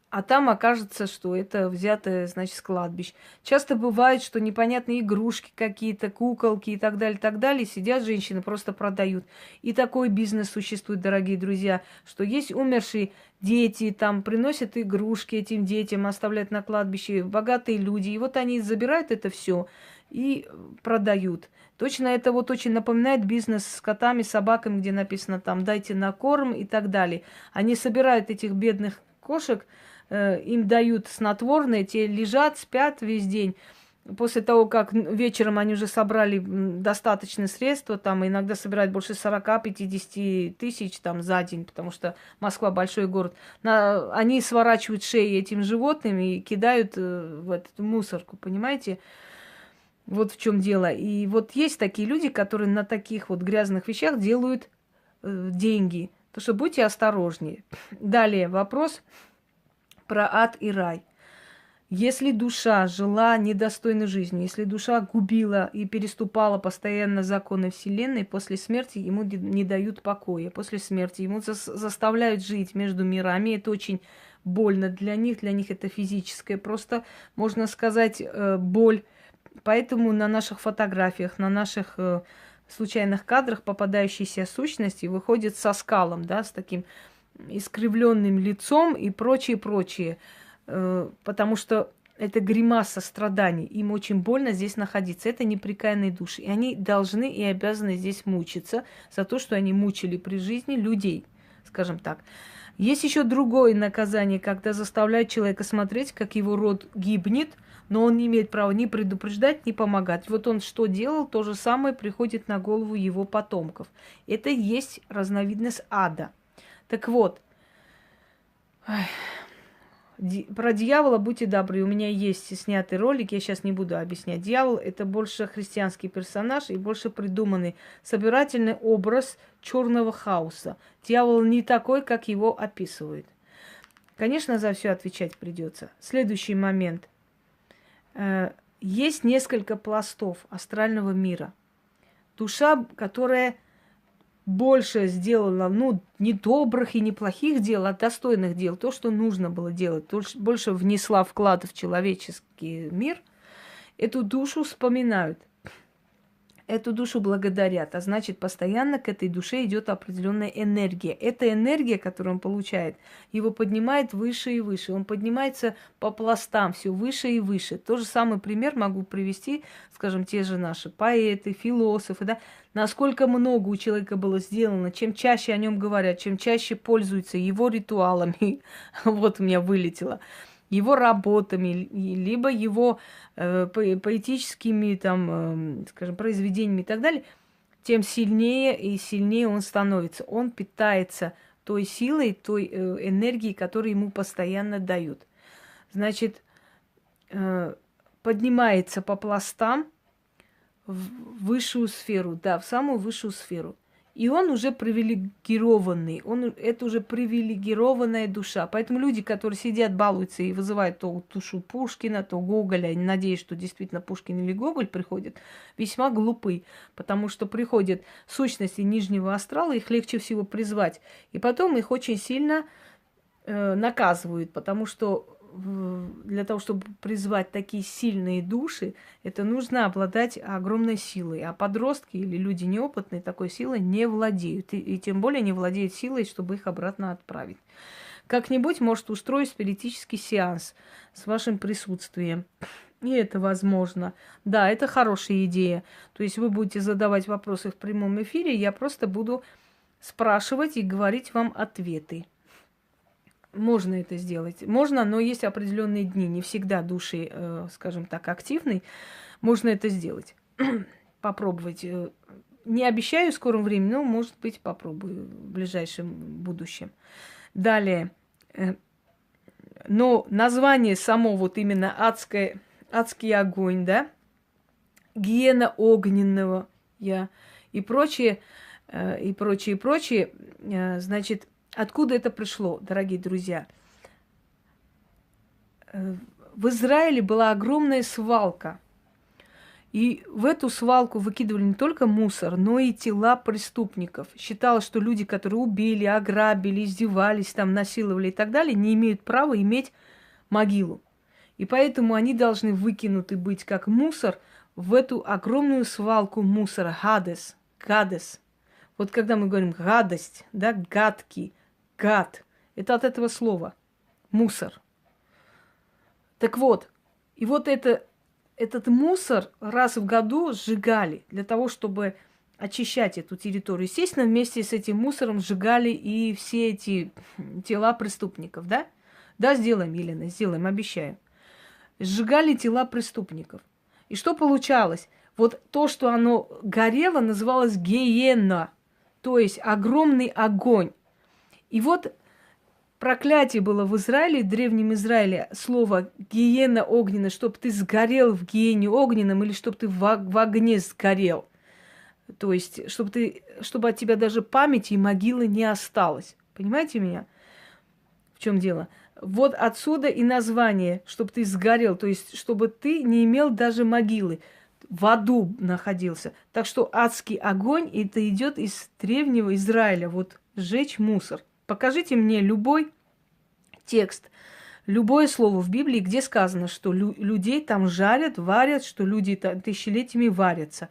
А там окажется, что это взято, значит, с кладбищ. Часто бывает, что непонятные игрушки какие-то, куколки и так далее, сидят женщины, просто продают. И такой бизнес существует, дорогие друзья, что есть умершие дети, там приносят игрушки этим детям, оставляют на кладбище, богатые люди. И вот они забирают это все и продают. Точно это вот очень напоминает бизнес с котами, собаками, где написано там «дайте на корм» и так далее. Они собирают этих бедных кошек, им дают снотворные, те лежат, спят весь день. После того, как вечером они уже собрали достаточные средства, там иногда собирают больше 40-50 тысяч там, за день, потому что Москва большой город, они сворачивают шеи этим животным и кидают в эту мусорку, понимаете? Вот в чем дело. И вот есть такие люди, которые на таких вот грязных вещах делают деньги. Так что будьте осторожнее. Далее вопрос про ад и рай. Если душа жила недостойной жизнью, если душа губила и переступала постоянно законы Вселенной, после смерти ему не дают покоя. После смерти ему заставляют жить между мирами. Это очень больно для них это физическое, просто, можно сказать, боль. Поэтому на наших фотографиях, на наших случайных кадрах попадающиеся сущности выходят со скалом, да, с таким искривленным лицом и прочее, потому что это гримаса страданий. Им очень больно здесь находиться. Это неприкаянные души. И они должны и обязаны здесь мучиться за то, что они мучили при жизни людей, скажем так. Есть еще другое наказание, когда заставляют человека смотреть, как его род гибнет, но он не имеет права ни предупреждать, ни помогать. Вот он что делал, то же самое приходит на голову его потомков. Это и есть разновидность ада. Так вот, про дьявола будьте добры. У меня есть снятый ролик, я сейчас не буду объяснять. Дьявол – это больше христианский персонаж и больше придуманный собирательный образ черного хаоса. Дьявол не такой, как его описывают. Конечно, за все отвечать придется. Следующий момент. Есть несколько пластов астрального мира. Душа, которая больше сделала, не добрых и не плохих дел, а достойных дел, то, что нужно было делать, больше внесла вклад в человеческий мир. эту душу вспоминают, эту душу благодарят, а значит, постоянно к этой душе идет определенная энергия. Эта энергия, которую он получает, его поднимает выше и выше. Он поднимается по пластам все выше и выше. Тот же самый пример могу привести, скажем, те же наши поэты, философы, да, насколько много у человека было сделано, чем чаще о нем говорят, чем чаще пользуются его ритуалами, вот у меня вылетело, его работами, либо его поэтическими, там, скажем, произведениями и так далее, тем сильнее и сильнее он становится. Он питается той силой, той энергией, которую ему постоянно дают. Значит, поднимается по пластам в высшую сферу, да, в самую высшую сферу. И он уже привилегированный, это уже привилегированная душа. Поэтому люди, которые сидят, балуются и вызывают то душу Пушкина, то Гоголя, не надеюсь, что действительно Пушкин или Гоголь приходят, весьма глупы, потому что приходят сущности нижнего астрала, их легче всего призвать. И потом их очень сильно наказывают, потому что для того, чтобы призвать такие сильные души, это нужно обладать огромной силой. А подростки или люди неопытные такой силой не владеют. И тем более не владеют силой, чтобы их обратно отправить. Как-нибудь может устроить спиритический сеанс с вашим присутствием. И это возможно. Да, это хорошая идея. То есть вы будете задавать вопросы в прямом эфире, я просто буду спрашивать и говорить вам ответы. Можно это сделать. Можно, но есть определенные дни. Не всегда души, скажем так, активны. Можно это сделать. Попробовать. Не обещаю в скором времени, но, может быть, попробую в ближайшем будущем. Далее. Но название само, вот именно адский огонь, да? Гиена огненного, и прочее, значит, откуда это пришло, дорогие друзья? В Израиле была огромная свалка. И в эту свалку выкидывали не только мусор, но и тела преступников. Считалось, что люди, которые убили, ограбили, издевались, там, насиловали и так далее, не имеют права иметь могилу. И поэтому они должны выкинуты быть как мусор в эту огромную свалку мусора. Гадес. Вот когда мы говорим гадость, да, гадкий, гад. Это от этого слова. Мусор. Так вот, и вот этот мусор раз в году сжигали для того, чтобы очищать эту территорию. Естественно, вместе с этим мусором сжигали и все эти тела преступников, да? Да, сделаем, Елена, сделаем, обещаю. Сжигали тела преступников. И что получалось? Вот то, что оно горело, называлось гиена, то есть огромный огонь. И вот проклятие было в Израиле, в Древнем Израиле, слово гиена огненная, чтобы ты сгорел в гиене огненном или чтобы ты в огне сгорел. То есть, чтобы от тебя даже памяти и могилы не осталось. Понимаете меня? В чем дело? Вот отсюда и название, чтобы ты сгорел, то есть, чтобы ты не имел даже могилы. В аду находился. Так что адский огонь, это идет из Древнего Израиля. Вот сжечь мусор. Покажите мне любой текст, любое слово в Библии, где сказано, что людей там жарят, варят, что люди там тысячелетиями варятся.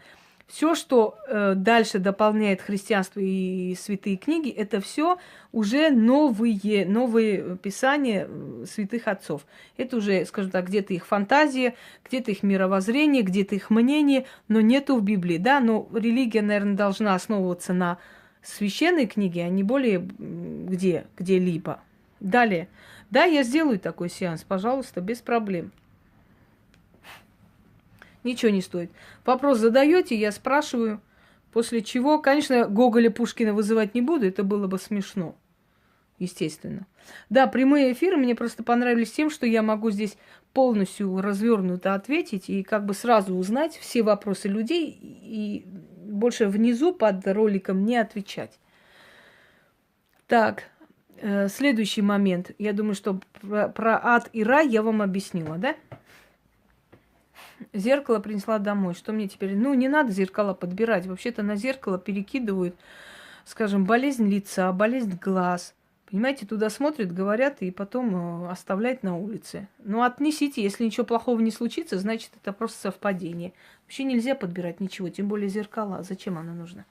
Все, что дальше дополняет христианство и святые книги, это все уже новые писания святых отцов. Это уже, скажем так, где-то их фантазия, где-то их мировоззрение, где-то их мнение, но нету в Библии. Да, но религия, наверное, должна основываться на священной книге, а не более где-либо. Далее. Да, я сделаю такой сеанс, пожалуйста, без проблем. Ничего не стоит. Вопрос задаете, я спрашиваю, после чего, конечно, Гоголя Пушкина вызывать не буду, это было бы смешно, естественно. Да, прямые эфиры мне просто понравились тем, что я могу здесь полностью развернуто ответить и как бы сразу узнать все вопросы людей и больше внизу под роликом не отвечать. Так, следующий момент. Я думаю, что про ад и рай я вам объяснила, да? Зеркало принесла домой. Что мне теперь? Ну, не надо зеркала подбирать. Вообще-то на зеркало перекидывают, скажем, болезнь лица, болезнь глаз, Понимаете, туда смотрят, говорят и потом оставляют на улице. Ну, отнесите, если ничего плохого не случится, значит, это просто совпадение. Вообще нельзя подбирать ничего, тем более зеркала. Зачем оно нужно?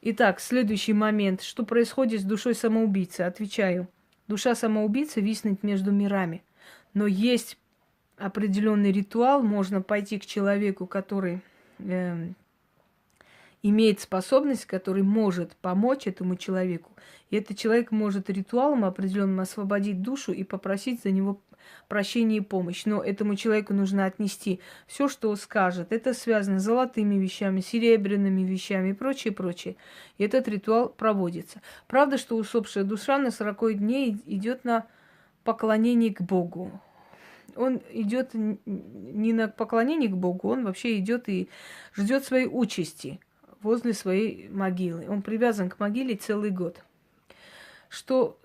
Итак, следующий момент. Что происходит с душой самоубийцы? Отвечаю. Душа самоубийцы виснет между мирами. Но есть определенный ритуал. Можно пойти к человеку, который имеет способность, который может помочь этому человеку. И этот человек может ритуалом определенным освободить душу и попросить за него прощения и помощь. Но этому человеку нужно отнести все, что он скажет. Это связано с золотыми вещами, серебряными вещами и прочее, прочее. И этот ритуал проводится. Правда, что усопшая душа на 40 дней идет на поклонение к Богу. Он идет не на поклонение к Богу, он вообще идет и ждет своей участи возле своей могилы. Он привязан к могиле целый год. Что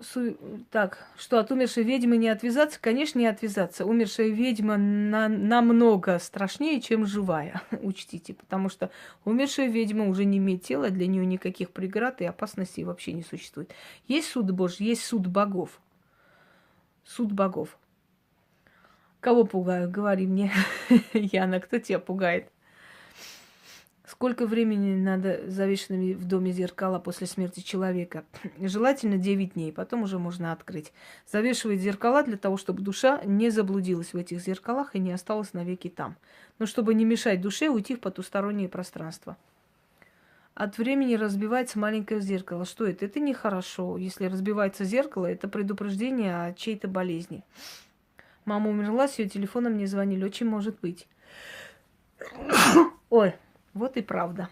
от умершей ведьмы не отвязаться? Конечно, не отвязаться. Умершая ведьма намного страшнее, чем живая, учтите. Потому что умершая ведьма уже не имеет тела, для нее никаких преград и опасностей вообще не существует. Есть суд Божий, есть суд богов. Суд богов. Кого пугаю? Говори мне, Яна, кто тебя пугает? Сколько времени надо завешенными в доме зеркала после смерти человека? Желательно 9 дней, потом уже можно открыть. Завешивать зеркала для того, чтобы душа не заблудилась в этих зеркалах и не осталась навеки там. Но чтобы не мешать душе уйти в потустороннее пространство. От времени разбивается маленькое зеркало. Что это? Это нехорошо. Если разбивается зеркало, это предупреждение о чьей-то болезни. Мама умерла, с ее телефоном мне звонили. Очень может быть. Ой. Вот и правда.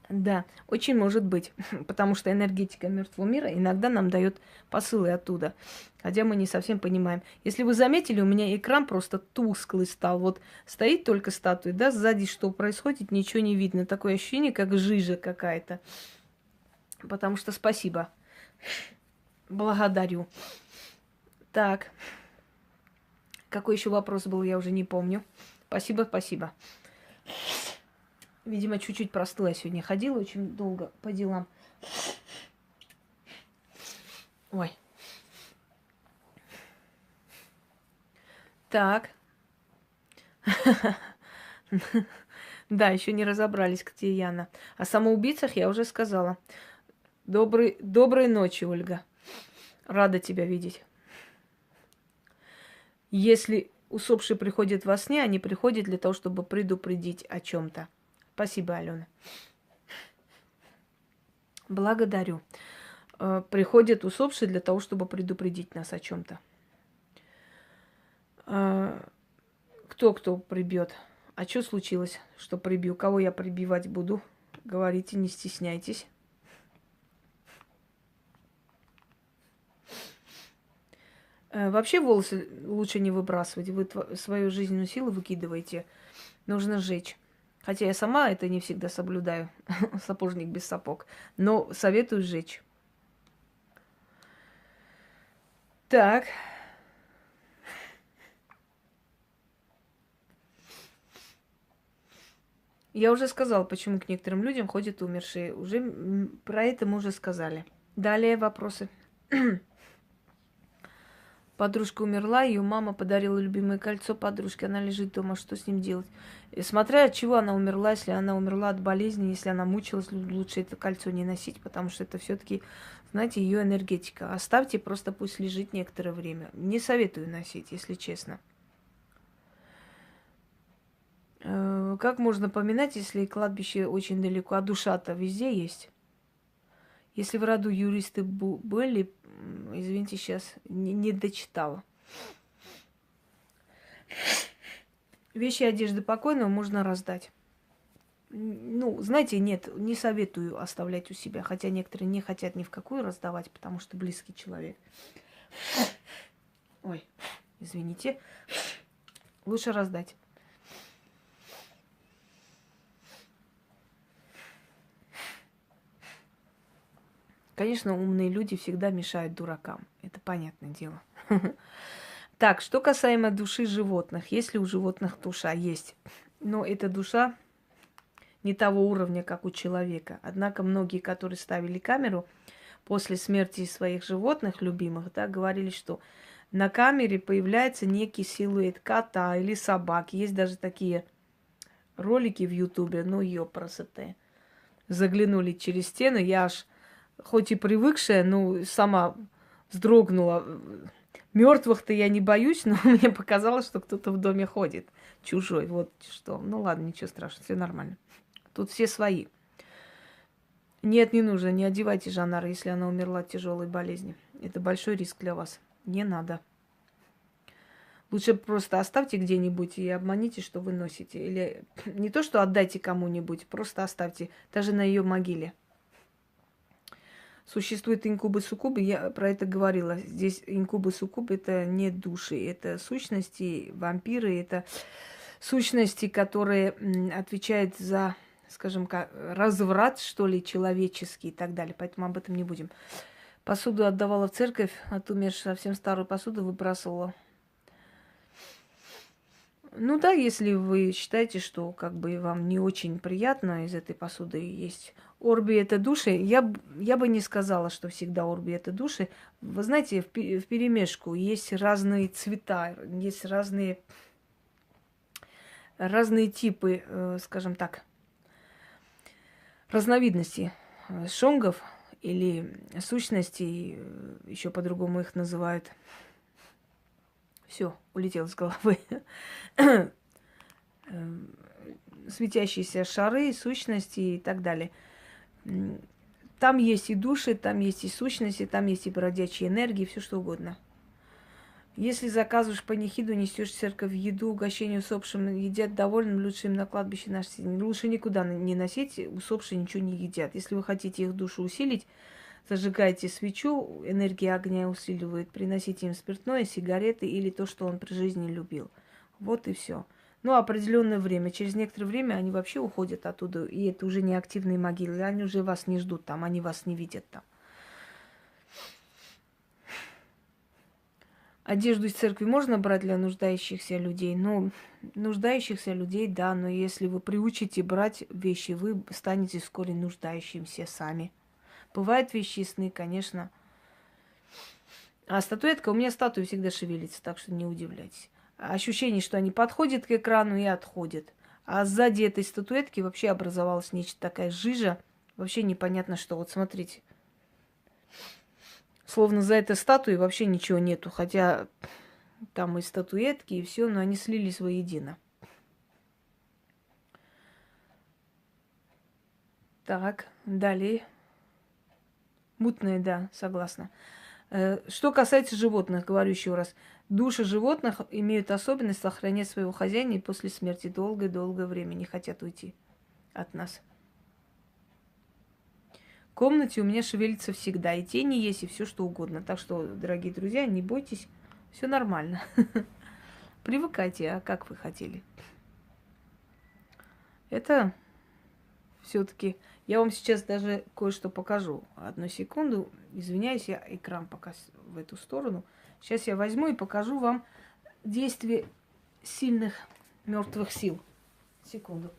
Да, очень может быть, потому что энергетика мертвого мира иногда нам дает посылы оттуда, хотя мы не совсем понимаем. Если вы заметили, у меня экран просто тусклый стал. Вот стоит только статуя, да, сзади что происходит, ничего не видно. Такое ощущение, как жижа какая-то. Потому что спасибо. Благодарю. Так. Какой еще вопрос был, я уже не помню. Спасибо, спасибо. Видимо, чуть-чуть простыла сегодня. Ходила очень долго по делам. Ой. Так. Да, еще не разобрались, где Яна. О самоубийцах я уже сказала. Доброй ночи, Ольга. Рада тебя видеть. Если усопшие приходят во сне, они приходят для того, чтобы предупредить о чем-то. Спасибо, Алена. Благодарю. Приходят усопшие для того, чтобы предупредить нас о чем-то. Кто прибьет? А что случилось, что прибью? Кого я прибивать буду? Говорите, не стесняйтесь. Вообще волосы лучше не выбрасывать. Вы свою жизненную силу выкидываете. Нужно сжечь. Хотя я сама это не всегда соблюдаю. Сапожник без сапог. Но советую сжечь. Так. Я уже сказала, почему к некоторым людям ходят умершие. Уже про это мы уже сказали. Далее вопросы. Подружка умерла, ее мама подарила любимое кольцо подружке. Она лежит дома, что с ним делать? И смотря от чего она умерла, если она умерла от болезни, если она мучилась, лучше это кольцо не носить, потому что это все-таки, знаете, ее энергетика. Оставьте, просто пусть лежит некоторое время. Не советую носить, если честно. Как можно поминать, если кладбище очень далеко, а душа-то везде есть? Если в роду юристы были, извините, сейчас не дочитала. Вещи и одежды покойного можно раздать. Ну, знаете, нет, не советую оставлять у себя, хотя некоторые не хотят ни в какую раздавать, потому что близкий человек. Ой, извините. Лучше раздать. Конечно, умные люди всегда мешают дуракам. Это понятное дело. Так, что касаемо души животных. Есть ли у животных душа? Есть. Но эта душа не того уровня, как у человека. Однако многие, которые ставили камеру, после смерти своих животных любимых, да, говорили, что на камере появляется некий силуэт кота или собаки. Есть даже такие ролики в Ютубе, ну, ёпросоте. Заглянули через стену, я аж, хоть и привыкшая, ну, сама вздрогнула. Мертвых-то я не боюсь, но мне показалось, что кто-то в доме ходит. Чужой. Вот что. Ну ладно, ничего страшного, все нормально. Тут все свои. Нет, не нужно, не одевайте Жанара, если она умерла от тяжелой болезни. Это большой риск для вас. Не надо. Лучше просто оставьте где-нибудь и обманите, что вы носите. Или не то, что отдайте кому-нибудь, просто оставьте. Даже на ее могиле. Существуют инкубы-суккубы, я про это говорила. Здесь инкубы-суккубы – это не души, это сущности, вампиры, это сущности, которые отвечают за, скажем, разврат, что ли, человеческий и так далее. Поэтому об этом не будем. Посуду отдавала в церковь, а ту совсем старую посуду выбрасывала. Ну да, если вы считаете, что как бы вам не очень приятно из этой посуды есть орби это души, я бы не сказала, что всегда орби это души. Вы знаете, вперемешку есть разные цвета, есть разные типы, скажем так, разновидности шонгов или сущностей, еще по-другому их называют. Все, улетел с головы. Светящиеся шары, сущности и так далее. Там есть и души, там есть и сущности, там есть и бродячие энергии, все что угодно. Если заказываешь панихиду, несешь в церковь еду, угощение усопшим, едят довольным, лучше им на кладбище носить. Лучше никуда не носить, усопшие ничего не едят. Если вы хотите их душу усилить, зажигайте свечу, энергия огня усиливает, приносите им спиртное, сигареты или то, что он при жизни любил. Вот и все. Но определенное время, через некоторое время они вообще уходят оттуда, и это уже не активные могилы, они уже вас не ждут там, они вас не видят там. Одежду из церкви можно брать для нуждающихся людей? Ну, нуждающихся людей, да, но если вы приучите брать вещи, вы станете вскоре нуждающимся сами. Бывают вещи и сны, конечно. А статуэтка, у меня статуя всегда шевелится, так что не удивляйтесь. Ощущение, что они подходят к экрану и отходят. А сзади этой статуэтки вообще образовалась нечто такая жижа. Вообще непонятно что. Вот смотрите. Словно за этой статуей вообще ничего нету. Хотя там и статуэтки, и все, но они слились воедино. Так, далее. Мутная, да, согласна. Что касается животных, говорю еще раз. Души животных имеют особенность сохранять своего хозяина и после смерти долгое-долгое время не хотят уйти от нас. В комнате у меня шевелится всегда. И тени есть, и все что угодно. Так что, дорогие друзья, не бойтесь. Все нормально. Привыкайте, а как вы хотели. Это все-таки... Я вам сейчас даже кое-что покажу. Одну секунду. Извиняюсь, я экран пока в эту сторону. Сейчас я возьму и покажу вам действие сильных мертвых сил. Секунду.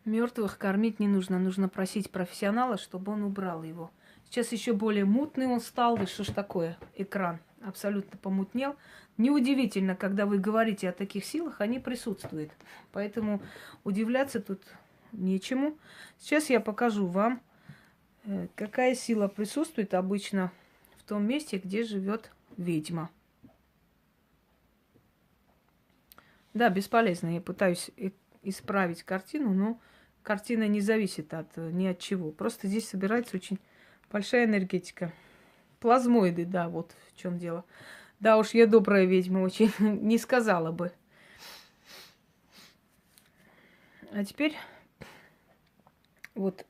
Мертвых кормить не нужно. Нужно просить профессионала, чтобы он убрал его. Сейчас еще более мутный он стал. Да что ж такое? Экран абсолютно помутнел. Неудивительно, когда вы говорите о таких силах, они присутствуют. Поэтому удивляться тут нечему. Сейчас я покажу вам, какая сила присутствует обычно в том месте, где живет ведьма. Да, бесполезно. Я пытаюсь исправить картину, но картина не зависит ни от чего. Просто здесь собирается очень большая энергетика. Плазмоиды, да, вот в чем дело. Да уж, я добрая ведьма, очень не сказала бы. А теперь вот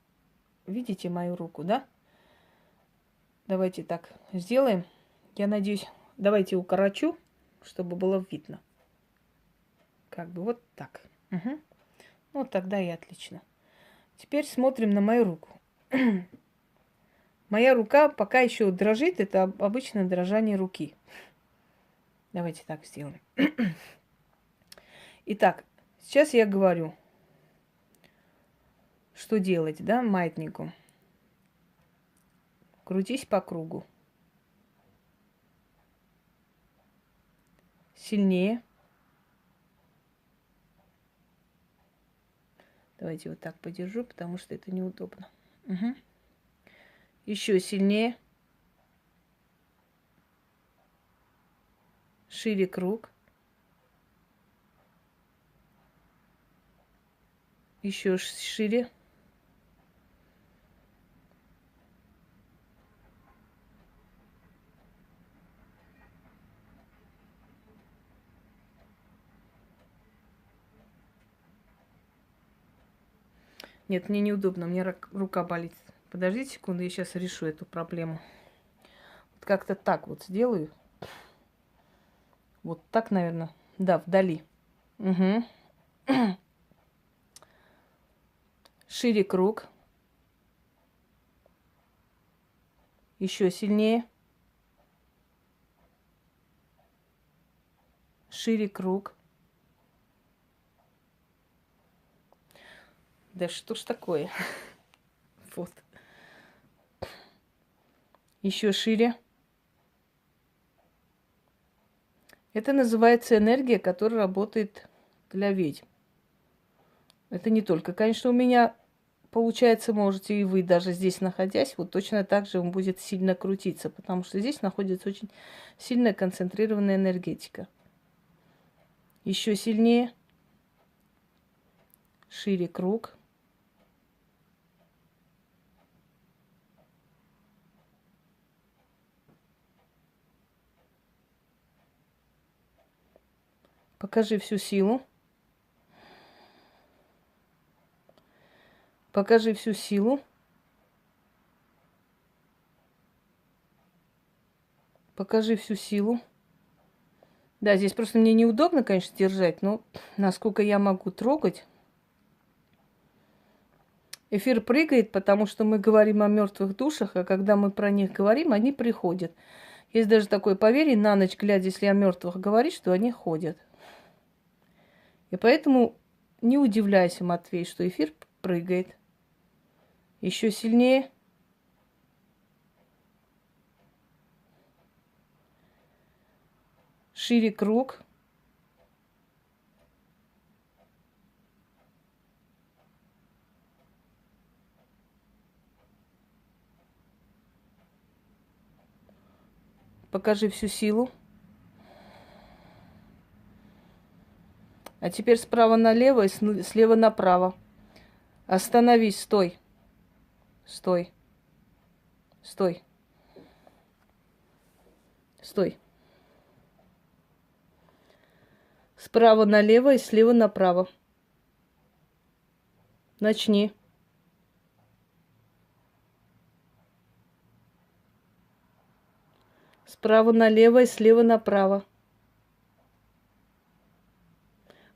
видите мою руку, да? Давайте так сделаем. Я надеюсь, давайте укорочу, чтобы было видно. Как бы вот так. Угу. Ну, тогда и отлично. Теперь смотрим на мою руку. Моя рука пока еще дрожит. Это обычное дрожание руки. Давайте так сделаем. Итак, сейчас я говорю, что делать, да, маятнику. Крутись по кругу. Сильнее. Давайте вот так подержу, потому что это неудобно. Угу. Еще сильнее. Шире круг. Еще шире. Нет, мне неудобно, мне рука болит. Подождите секунду, я сейчас решу эту проблему. Вот как-то так вот сделаю. Вот так, наверное. Да, вдали. Угу. Шире круг. Еще сильнее. Шире круг. Да что ж такое? Вот. Еще шире. Это называется энергия, которая работает для ведьм. Это не только, конечно, у меня получается, можете и вы, даже здесь находясь, вот точно так же он будет сильно крутиться, потому что здесь находится очень сильная концентрированная энергетика. Еще сильнее. Шире круг. Покажи всю силу. Покажи всю силу. Покажи всю силу. Да, здесь просто мне неудобно, конечно, держать, но насколько я могу трогать. Эфир прыгает, потому что мы говорим о мертвых душах, а когда мы про них говорим, они приходят. Есть даже такое поверье, на ночь глядя, если о мертвых говорить, что они ходят. И поэтому не удивляйся, Матвей, что эфир прыгает. Еще сильнее. Шире круг. Покажи всю силу. А теперь справа налево и слева направо. Остановись, стой. Стой. Стой. Стой. Справа налево и слева направо. Начни. Справа налево и слева направо.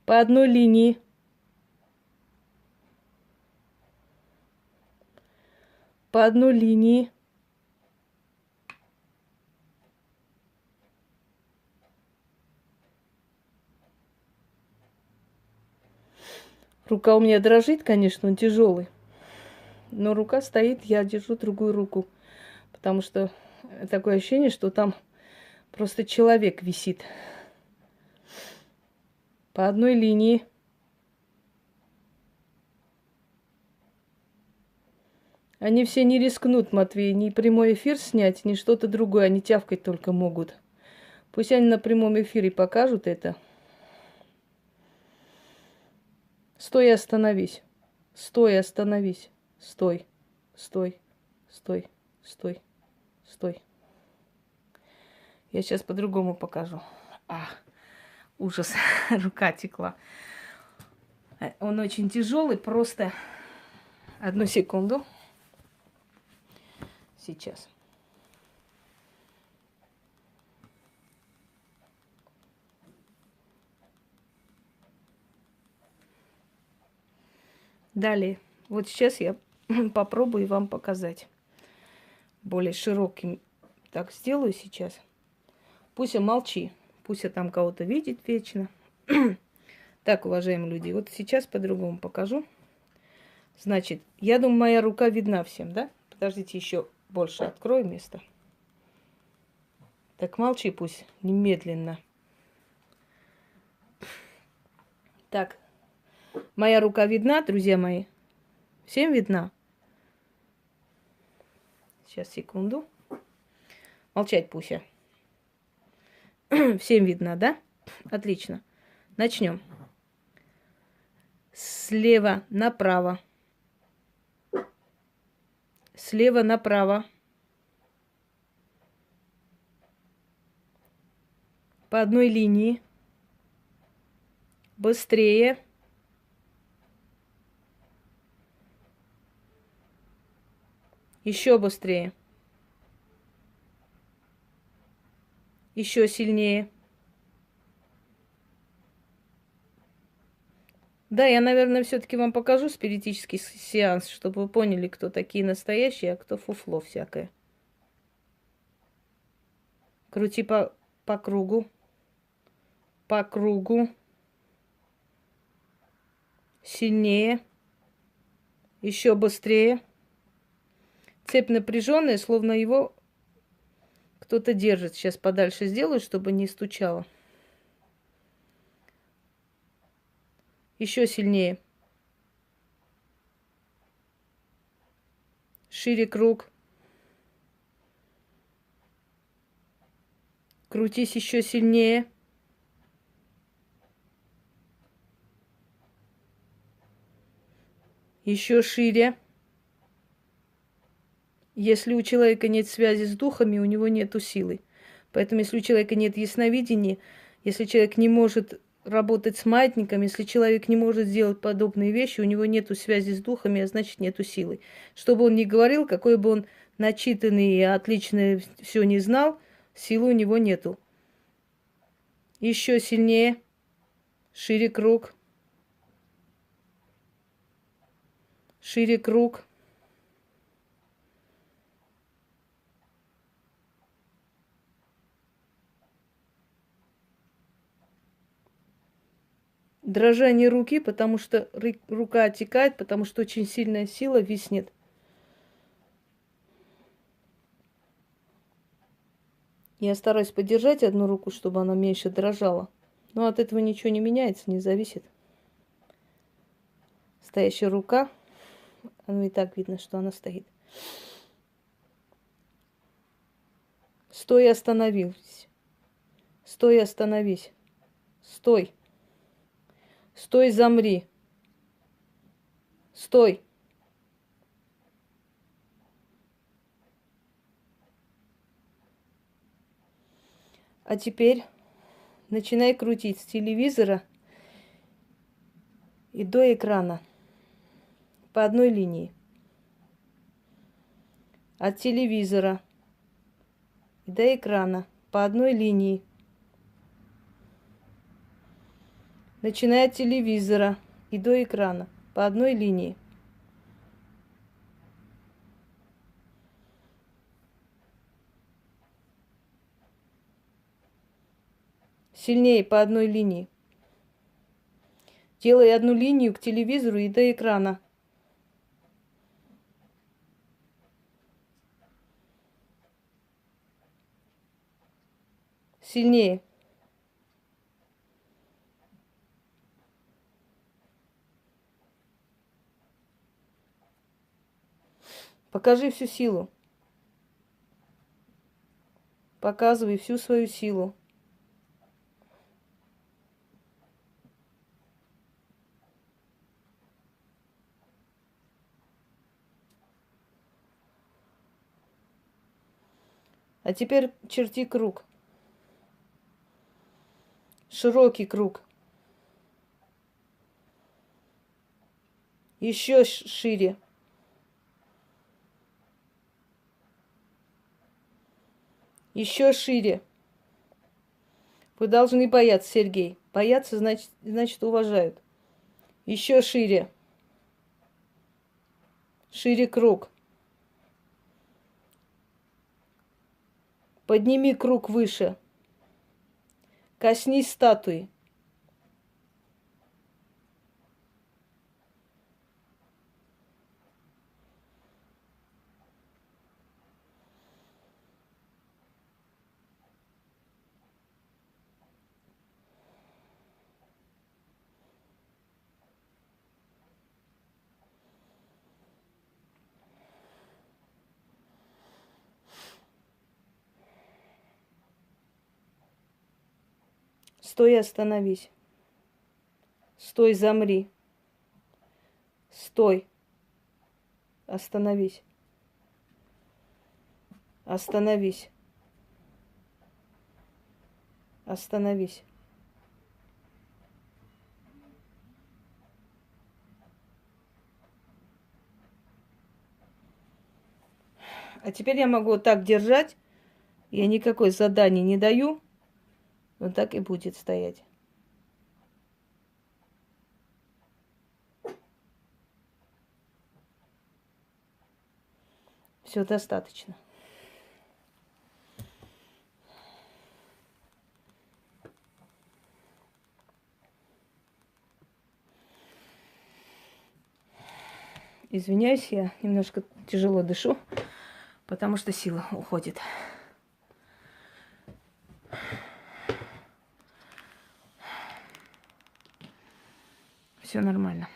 По одной линии. По одной линии. Рука у меня дрожит, конечно, он тяжелый. Но рука стоит, я держу другую руку. Потому что такое ощущение, что там просто человек висит. По одной линии. Они все не рискнут, Матвей, ни прямой эфир снять, ни что-то другое. Они тявкать только могут. Пусть они на прямом эфире покажут это. Стой и остановись. Стой и остановись. Стой. Стой. Стой. Стой. Стой. Я сейчас по-другому покажу. Ужас. Рука текла. Он очень тяжелый, просто... Одну секунду. Сейчас. Далее. Вот сейчас я попробую вам показать. Более широким так сделаю сейчас. Пусть молчи. Пусть я там кого-то видит вечно. Так, уважаемые люди, вот сейчас по-другому покажу. Значит, я думаю, моя рука видна всем, да? Подождите, еще больше открою место. Так, молчи пусть, немедленно. Так, моя рука видна, друзья мои? Всем видна? Сейчас, секунду. Молчать пусть. Всем видно, да? Отлично. Начнем. Слева направо. Слева направо. По одной линии. Быстрее. Еще быстрее. Еще сильнее. Да, я, наверное, все-таки вам покажу спиритический сеанс, чтобы вы поняли, кто такие настоящие, а кто фуфло всякое. Крути по кругу. По кругу. Сильнее. Еще быстрее. Цепь напряженная, словно его кто-то держит. Сейчас подальше сделаю, чтобы не стучало. Еще сильнее. Шире круг. Крутись еще сильнее. Еще шире. Если у человека нет связи с духами, у него нету силы. Поэтому, если у человека нет ясновидения, если человек не может работать с маятником, если человек не может сделать подобные вещи, у него нету связи с духами, а значит нету силы. Что бы он ни говорил, какой бы он начитанный и отлично все не знал, силы у него нету. Еще сильнее, шире круг, шире круг. Дрожание руки, потому что рука отекает, потому что очень сильная сила виснет. Я стараюсь подержать одну руку, чтобы она меньше дрожала. Но от этого ничего не меняется, не зависит. Стоящая рука, и так видно, что она стоит. Стой и остановись. Стой и остановись. Стой. Стой, замри. Стой. А теперь начинай крутить с телевизора и до экрана по одной линии. От телевизора и до экрана по одной линии. Начиная от телевизора и до экрана по одной линии. Сильнее по одной линии. Делай одну линию к телевизору и до экрана. Сильнее. Покажи всю силу. Показывай всю свою силу. А теперь черти круг. Широкий круг. Еще шире. Еще шире. Вы должны бояться, Сергей. Бояться значит уважают. Еще шире. Шире круг. Подними круг выше. Коснись статуи. Стой и остановись. Стой, замри. Стой. Остановись. Остановись. Остановись. А теперь я могу вот так держать. Я никакой задания не даю. Вот так и будет стоять. Все достаточно. Извиняюсь, я немножко тяжело дышу, потому что сила уходит. Все нормально.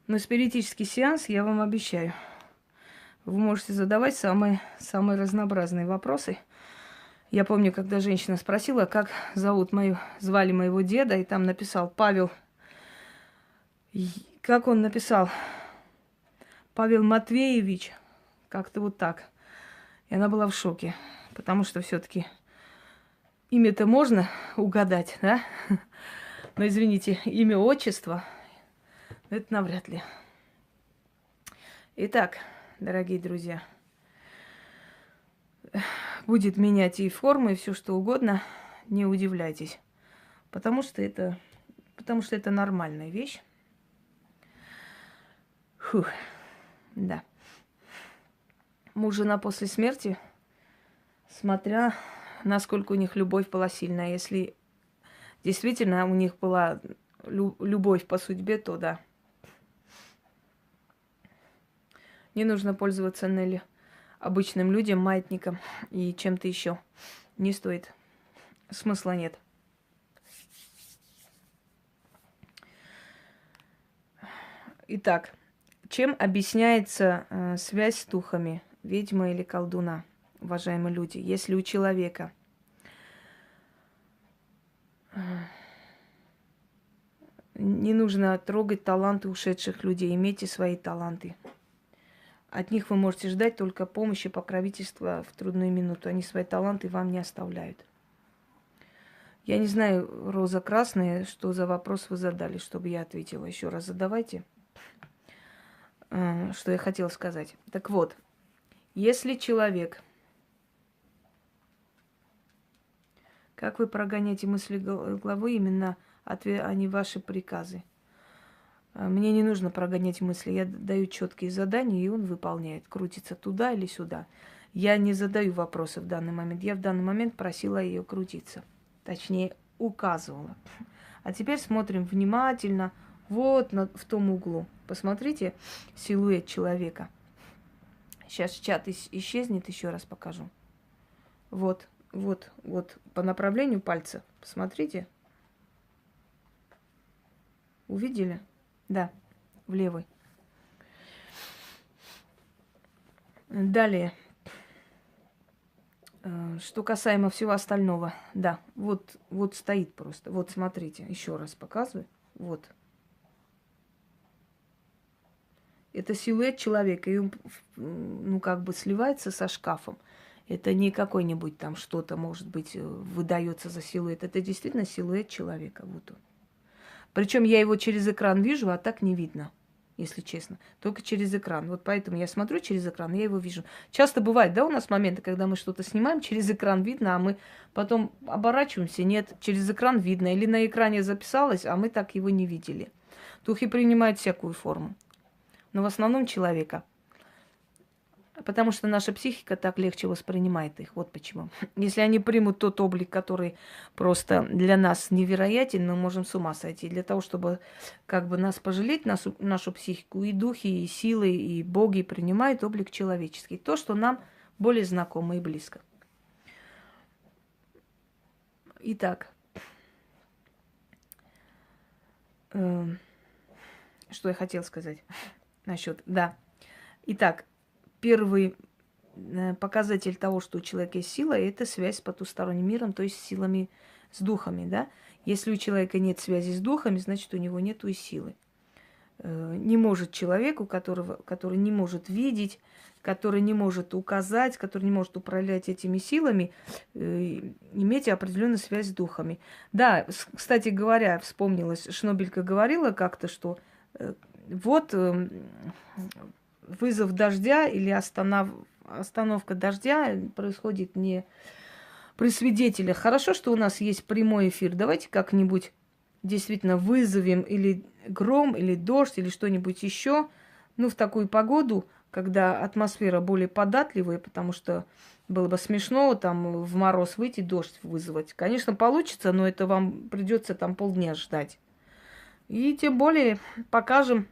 Но спиритический сеанс, я вам обещаю, вы можете задавать самые разнообразные вопросы. Я помню, когда женщина спросила, как звали моего деда, и там написал Павел. Как он написал? Павел Матвеевич. Как-то вот так. И она была в шоке, потому что все-таки имя-то можно угадать, да? Но, извините, имя, отчество, это навряд ли. Итак, дорогие друзья, будет менять и формы, и все что угодно, не удивляйтесь. Потому что это нормальная вещь. Фух, да. Муж, жена после смерти, смотря насколько у них любовь была сильная. Если действительно у них была любовь по судьбе, то да. Не нужно пользоваться Нелли обычным людям, маятником и чем-то еще. Не стоит. Смысла нет. Итак, чем объясняется связь с духами, ведьмы или колдуна, уважаемые люди? Если у человека не нужно трогать таланты ушедших людей, имейте свои таланты. От них вы можете ждать только помощи, покровительства в трудную минуту. Они свои таланты вам не оставляют. Я не знаю, Роза Красная, что за вопрос вы задали, чтобы я ответила. Еще раз задавайте, что я хотела сказать. Так вот, если человек... Как вы прогоняете мысли головы, именно а не ваши приказы? Мне не нужно прогонять мысли. Я даю четкие задания, и он выполняет. Крутится туда или сюда. Я не задаю вопросы в данный момент. Я в данный момент просила ее крутиться. Точнее, указывала. А теперь смотрим внимательно. Вот в том углу. Посмотрите силуэт человека. Сейчас чат исчезнет, еще раз покажу. Вот по направлению пальца. Посмотрите. Увидели? Да, в левой. Далее. Что касаемо всего остального. Да, вот стоит просто. Вот смотрите, еще раз показываю. Вот. Это силуэт человека, и он, как бы сливается со шкафом. Это не какой-нибудь там что-то, может быть, выдается за силуэт. Это действительно силуэт человека. Вот он. Причем я его через экран вижу, а так не видно, если честно. Только через экран. Вот поэтому я смотрю через экран, я его вижу. Часто бывает, да, у нас моменты, когда мы что-то снимаем, через экран видно, а мы потом оборачиваемся, нет, через экран видно. Или на экране записалось, а мы так его не видели. Духи принимают всякую форму, но в основном человека. Потому что наша психика так легче воспринимает их. Вот почему. Если они примут тот облик, который просто для нас невероятен, мы можем с ума сойти. Для того, чтобы как бы нас пожалеть, нашу психику, и духи, и силы, и боги принимают облик человеческий. То, что нам более знакомо и близко. Итак. Что я хотела сказать насчет... Да. Итак. Первый показатель того, что у человека есть сила, это связь с потусторонним миром, то есть с силами, с духами, да. Если у человека нет связи с духами, значит, у него нет и силы. Не может человеку, который не может видеть, который не может указать, который не может управлять этими силами, иметь определенную связь с духами. Да, кстати говоря, вспомнилось, Шнобелька говорила как-то, что вот... вызов дождя или остановка дождя происходит не при свидетелях. Хорошо, что у нас есть прямой эфир. Давайте как-нибудь действительно вызовем или гром, или дождь, или что-нибудь еще. Ну, в такую погоду, когда атмосфера более податливая, потому что было бы смешно там в мороз выйти, дождь вызвать. Конечно, получится, но это вам придется там полдня ждать. И тем более покажем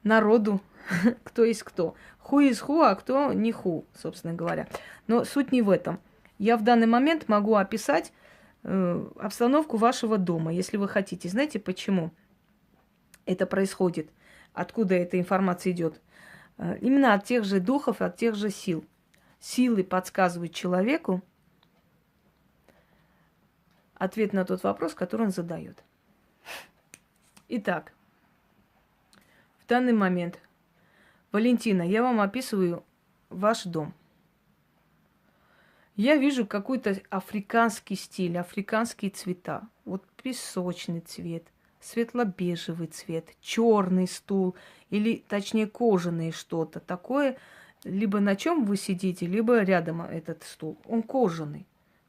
народу, кто есть кто. Ху из ху, а кто не ху, собственно говоря. Но суть не в этом. Я в данный момент могу описать обстановку вашего дома, если вы хотите. Знаете, почему это происходит? Откуда эта информация идет? Именно от тех же духов, от тех же сил. Силы подсказывают человеку ответ на тот вопрос, который он задает. Итак, в данный момент, Валентина, я вам описываю ваш дом. Я вижу какой-то африканский стиль, африканские цвета. Вот песочный цвет, светло-бежевый цвет, черный стул или, точнее, кожаный что-то такое. Либо на чем вы сидите, либо рядом этот стул. Он кожаный,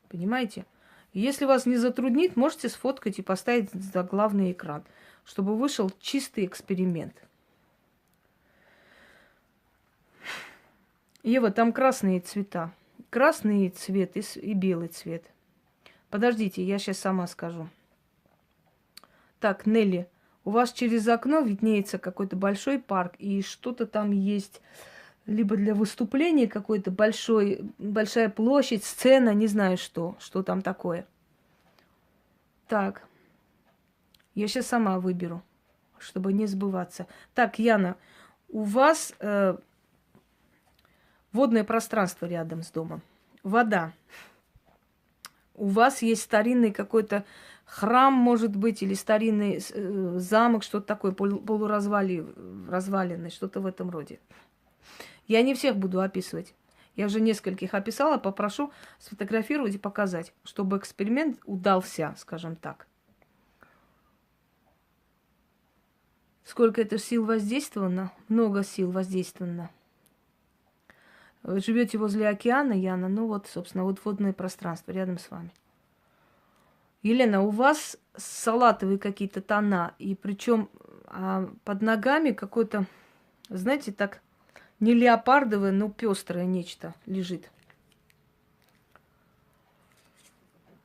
понимаете? Если вас не затруднит, можете сфоткать и поставить за главный экран, чтобы вышел чистый эксперимент. Ева, там красные цвета. Красный цвет и белый цвет. Подождите, я сейчас сама скажу. Так, Нелли, у вас через окно виднеется какой-то большой парк, и что-то там есть, либо для выступления какой-то большая площадь, сцена, не знаю что там такое. Так, я сейчас сама выберу, чтобы не сбываться. Так, Яна, у вас... водное пространство рядом с домом. Вода. У вас есть старинный какой-то храм, может быть, или старинный замок, что-то такое, полуразваленный, что-то в этом роде. Я не всех буду описывать. Я уже нескольких описала, попрошу сфотографировать и показать, чтобы эксперимент удался, скажем так. Сколько это сил воздействовано? Много сил воздействовано. Вы живете возле океана, Яна, ну вот, собственно, вот водное пространство рядом с вами. Елена, у вас салатовые какие-то тона, и причем под ногами какое-то, знаете, так, не леопардовое, но пестрое нечто лежит.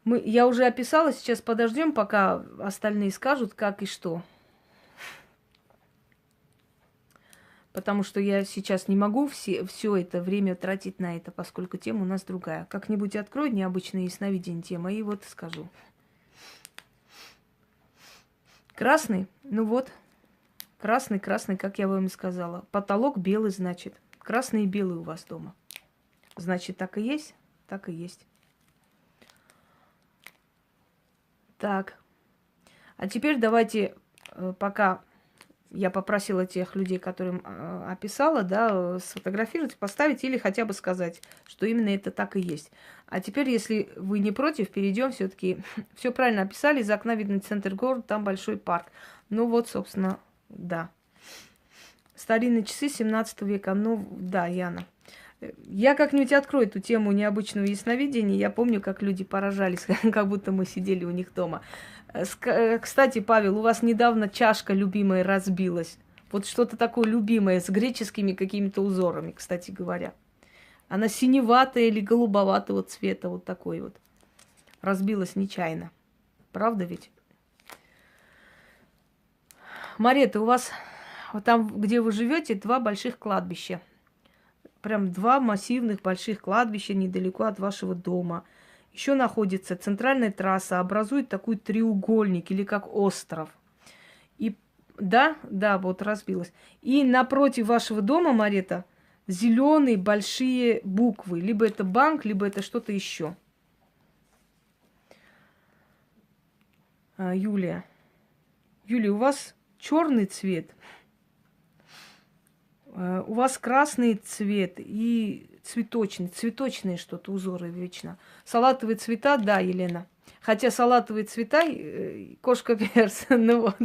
Я уже описала, сейчас подождем, пока остальные скажут, как и что. Потому что я сейчас не могу все это время тратить на это, поскольку тема у нас другая. Как-нибудь открою необычное ясновидение тема и вот скажу. Красный? Ну вот. Красный, как я вам и сказала. Потолок белый, значит. Красный и белый у вас дома. Значит, так и есть? Так и есть. Так. А теперь давайте, пока... Я попросила тех людей, которым описала, да, сфотографировать, поставить или хотя бы сказать, что именно это так и есть. А теперь, если вы не против, перейдем все-таки. Все правильно описали, из окна видно центр города, там большой парк. Ну вот, собственно, да. Старинные часы 17 века. Ну да, Яна. Я как-нибудь открою эту тему необычного ясновидения. Я помню, как люди поражались, как будто мы сидели у них дома. Кстати, Павел, у вас недавно чашка любимая разбилась. Вот что-то такое любимое с греческими какими-то узорами, кстати говоря. Она синеватая или голубоватого цвета, вот такой вот. Разбилась нечаянно. Правда ведь? Марета, у вас вот там, где вы живете, 2 больших кладбища. Прям 2 массивных больших кладбища недалеко от вашего дома. Еще находится центральная трасса, образует такой треугольник или как остров. И да, вот разбилась. И напротив вашего дома, Марета, зеленые большие буквы. Либо это банк, либо это что-то еще. Юлия, у вас черный цвет. У вас красный цвет и цветочные что-то узоры вечно. Салатовые цвета, да, Елена. Хотя салатовые цвета, кошка перс, ну вот,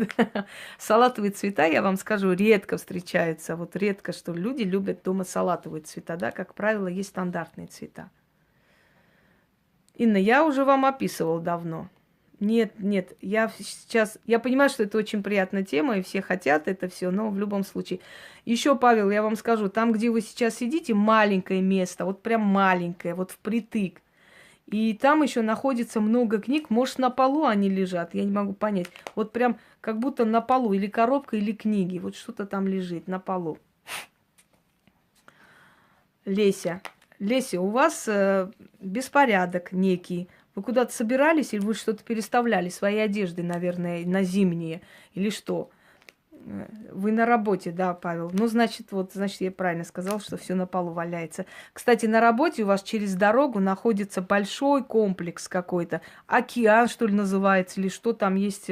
салатовые цвета, я вам скажу, редко встречаются. Вот редко, что люди любят дома салатовые цвета, да, как правило, есть стандартные цвета. Инна, я уже вам описывал давно. Нет, я понимаю, что это очень приятная тема, и все хотят это все, но в любом случае. Еще, Павел, я вам скажу, там, где вы сейчас сидите, маленькое место, вот прям маленькое, вот впритык. И там еще находится много книг, может, на полу они лежат, я не могу понять. Вот прям как будто на полу, или коробка, или книги, вот что-то там лежит на полу. Леся, у вас беспорядок некий. Вы куда-то собирались или вы что-то переставляли? Свои одежды, наверное, на зимние или что? Вы на работе, да, Павел? Ну, значит, я правильно сказала, что все на полу валяется. Кстати, на работе у вас через дорогу находится большой комплекс какой-то. Океан, что ли, называется, или что там есть,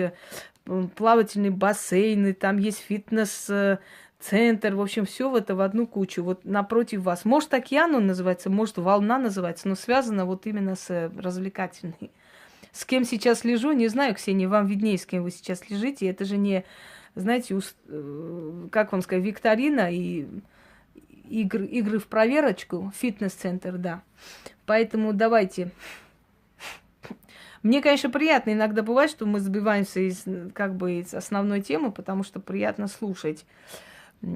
плавательные бассейны, там есть фитнес-центр, в общем, все это в одну кучу, вот напротив вас. Может, океан он называется, может, волна называется, но связано вот именно с развлекательной. С кем сейчас лежу, не знаю, Ксения, вам виднее, с кем вы сейчас лежите. Это же не, знаете, как вам сказать, викторина и игры в проверочку, фитнес-центр, да. Поэтому давайте. Мне, конечно, приятно иногда бывает, что мы сбиваемся из основной темы, потому что приятно слушать.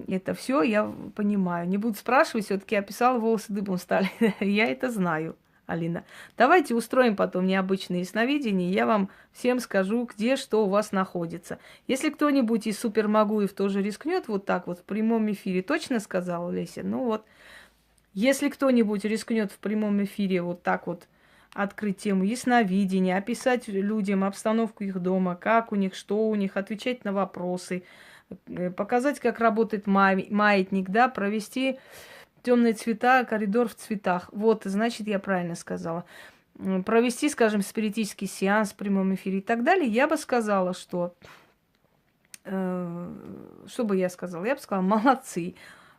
Это все я понимаю. Не буду спрашивать, все-таки я писала, волосы дыбом стали. Я это знаю, Алина. Давайте устроим потом необычные ясновидения. Я вам всем скажу, где что у вас находится. Если кто-нибудь из супермагуев тоже рискнет вот так вот в прямом эфире, точно сказала Леся? Ну вот, если кто-нибудь рискнет в прямом эфире вот так вот открыть тему ясновидения, описать людям обстановку их дома, как у них, что у них, отвечать на вопросы, показать, как работает маятник, да, провести темные цвета, коридор в цветах. Вот, значит, я правильно сказала. Провести, скажем, спиритический сеанс в прямом эфире и так далее, я бы сказала, что... что бы я сказала? Я бы сказала, молодцы.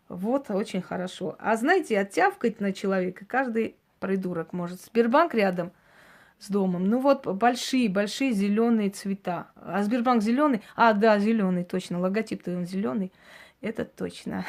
Вот, очень хорошо. А знаете, оттявкать на человека каждый придурок может. Сбербанк рядом с домом. Ну вот большие зеленые цвета. А Сбербанк зеленый? А, да, зеленый, точно. Логотип-то он зеленый. Это точно.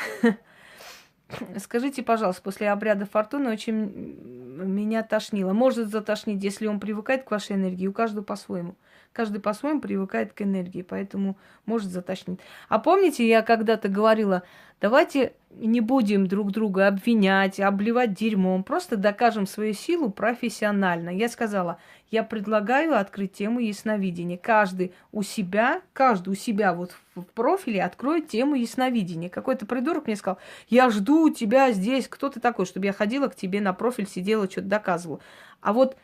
Скажите, пожалуйста, после обряда фортуны очень меня тошнило. Может затошнить, если он привыкает к вашей энергии. У каждого по-своему. Каждый по-своему привыкает к энергии, поэтому может затошнить. А помните, я когда-то говорила, давайте не будем друг друга обвинять, обливать дерьмом, просто докажем свою силу профессионально. Я сказала, я предлагаю открыть тему ясновидения. Каждый у себя вот в профиле откроет тему ясновидения. Какой-то придурок мне сказал, я жду тебя здесь, кто ты такой, чтобы я ходила к тебе на профиль, сидела, что-то доказывала. А вот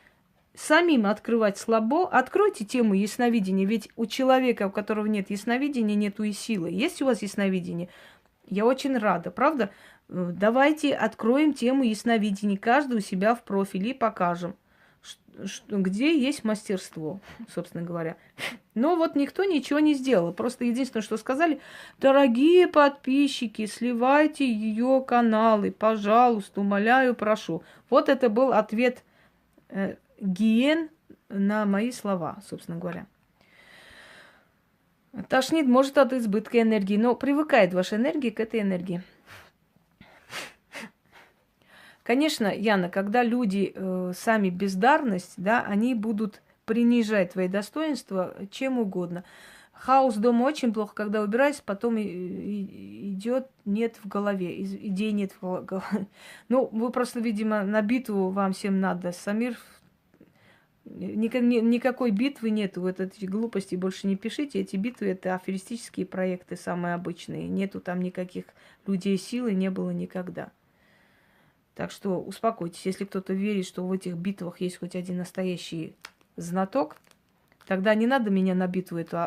самим открывать слабо. Откройте тему ясновидения, ведь у человека, у которого нет ясновидения, нету и силы. Есть у вас ясновидение? Я очень рада, правда? Давайте откроем тему ясновидения, каждый у себя в профиле и покажем, где есть мастерство, собственно говоря. Но вот никто ничего не сделал. Просто единственное, что сказали, дорогие подписчики, сливайте ее каналы, пожалуйста, умоляю, прошу. Вот это был ответ гиен на мои слова, собственно говоря. Тошнит, может, от избытка энергии, но привыкает ваша энергия к этой энергии. Конечно, Яна, когда люди сами бездарность, да, они будут принижать твои достоинства чем угодно. Хаос дома очень плохо, когда убираешься, потом идет нет в голове, идей нет в голове. Ну, вы просто, видимо, на битву вам всем надо. Самир, никакой битвы нету, вот эти глупости больше не пишите. Эти битвы — это аферистические проекты, самые обычные. Нету там никаких людей силы, не было никогда. Так что успокойтесь, если кто-то верит, что в этих битвах есть хоть один настоящий знаток, тогда не надо меня на битву эту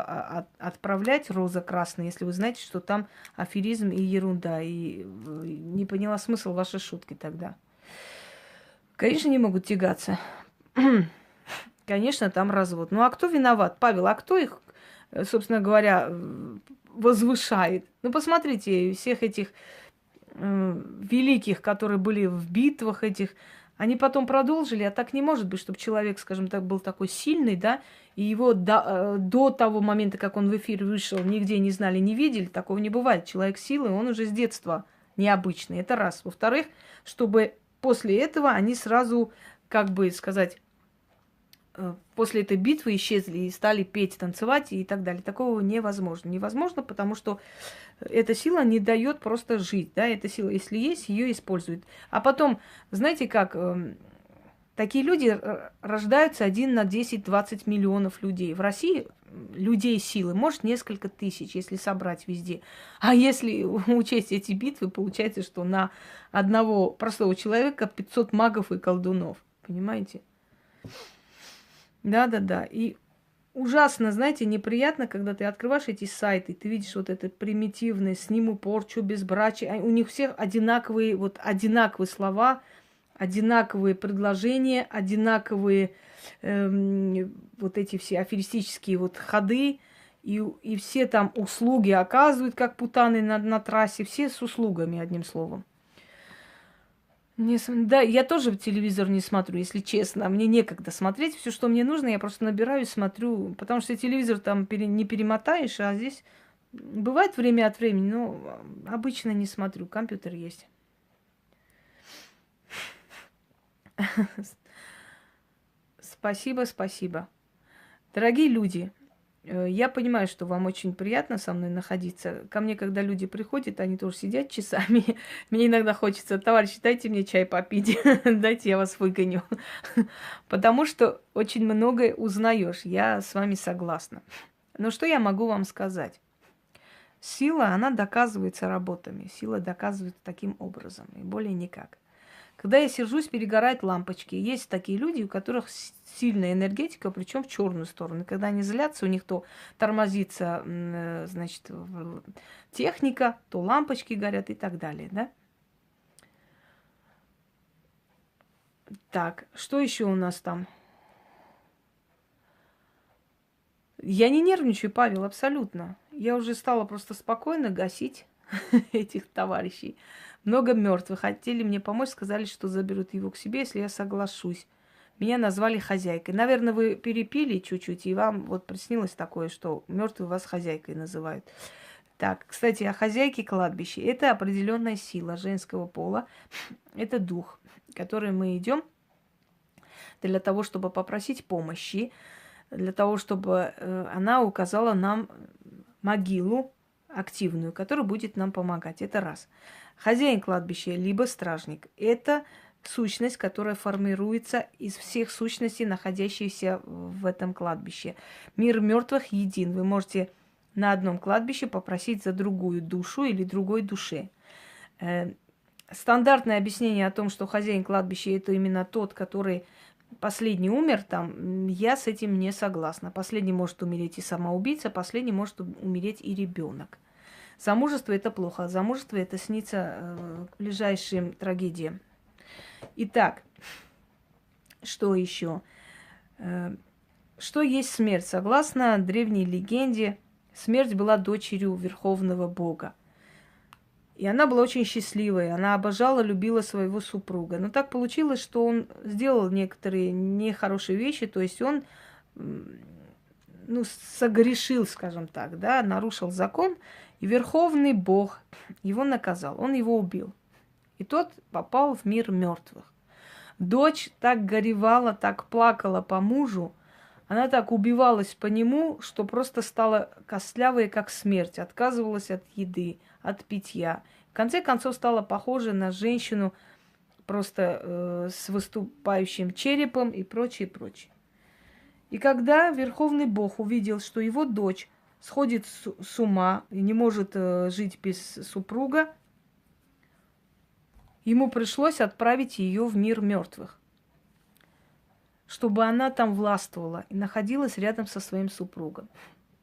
отправлять, роза красная, если вы знаете, что там аферизм и ерунда. И не поняла смысл вашей шутки тогда. Конечно, не могут тягаться. Конечно, там развод. Ну а кто виноват, Павел? А кто их, собственно говоря, возвышает? Ну посмотрите, всех этих великих, которые были в битвах этих, они потом продолжили, а так не может быть, чтобы человек, скажем так, был такой сильный, да, и его до того момента, как он в эфир вышел, нигде не знали, не видели, такого не бывает. Человек силы, он уже с детства необычный, это раз. Во-вторых, чтобы после этого они сразу, как бы сказать, после этой битвы исчезли и стали петь, танцевать и так далее. Такого невозможно. Невозможно, потому что эта сила не дает просто жить. Да? Эта сила, если есть, ее используют. А потом, знаете как, такие люди рождаются 1 на 10-20 миллионов людей. В России людей силы, может, несколько тысяч, если собрать везде. А если учесть эти битвы, получается, что на одного простого человека 500 магов и колдунов. Понимаете? Да-да-да. И ужасно, знаете, неприятно, когда ты открываешь эти сайты, ты видишь вот это примитивное «сниму порчу», «безбрачие». У них всех одинаковые, вот одинаковые слова, одинаковые предложения, одинаковые вот эти все аферистические вот ходы. И все там услуги оказывают, как путаны на трассе. Все с услугами, одним словом. Да, я тоже телевизор не смотрю, если честно. Мне некогда смотреть. Все, что мне нужно, я просто набираю и смотрю. Потому что телевизор там не перемотаешь, а здесь бывает время от времени, но обычно не смотрю. Компьютер есть. Спасибо, спасибо. Дорогие люди, я понимаю, что вам очень приятно со мной находиться. Ко мне, когда люди приходят, они тоже сидят часами. Мне иногда хочется: товарищи, дайте мне чай попить, дайте я вас выгоню. Потому что очень многое узнаешь. Я с вами согласна. Но что я могу вам сказать? Сила, она доказывается работами. Сила доказывается таким образом, и более никак. Когда я сержусь, перегорают лампочки. Есть такие люди, у которых сильная энергетика, причем в черную сторону. Когда они злятся, у них то тормозится, значит, техника, то лампочки горят и так далее, да? Так, что еще у нас там? Я не нервничаю, Павел, абсолютно. Я уже стала просто спокойно гасить этих товарищей. Много мертвых. Хотели мне помочь, сказали, что заберут его к себе, если я соглашусь. Меня назвали хозяйкой. Наверное, вы перепили чуть-чуть, и вам вот приснилось такое, что мертвые вас хозяйкой называют. Так, кстати, о хозяйке кладбища. Это определенная сила женского пола. Это дух, который мы идем для того, чтобы попросить помощи, для того, чтобы она указала нам могилу активную, которая будет нам помогать. Это раз. Хозяин кладбища, либо стражник. Это сущность, которая формируется из всех сущностей, находящихся в этом кладбище. Мир мертвых един. Вы можете на одном кладбище попросить за другую душу или другой душе. Стандартное объяснение о том, что хозяин кладбища — это именно тот, который последний умер там, я с этим не согласна. Последний может умереть и самоубийца, последний может умереть и ребенок. Замужество — это плохо. Замужество — это снится ближайшим трагедиям. Итак, что еще? Что есть смерть? Согласно древней легенде, смерть была дочерью верховного бога. И она была очень счастливой. Она обожала, любила своего супруга. Но так получилось, что он сделал некоторые нехорошие вещи. То есть он согрешил, скажем так, да, нарушил закон. И верховный бог его наказал. Он его убил. И тот попал в мир мертвых. Дочь так горевала, так плакала по мужу, она так убивалась по нему, что просто стала костлявой, как смерть, отказывалась от еды, от питья. В конце концов стала похожа на женщину просто с выступающим черепом и прочее, прочее. И когда Верховный Бог увидел, что его дочь сходит с ума и не может жить без супруга, ему пришлось отправить ее в мир мертвых, чтобы она там властвовала и находилась рядом со своим супругом.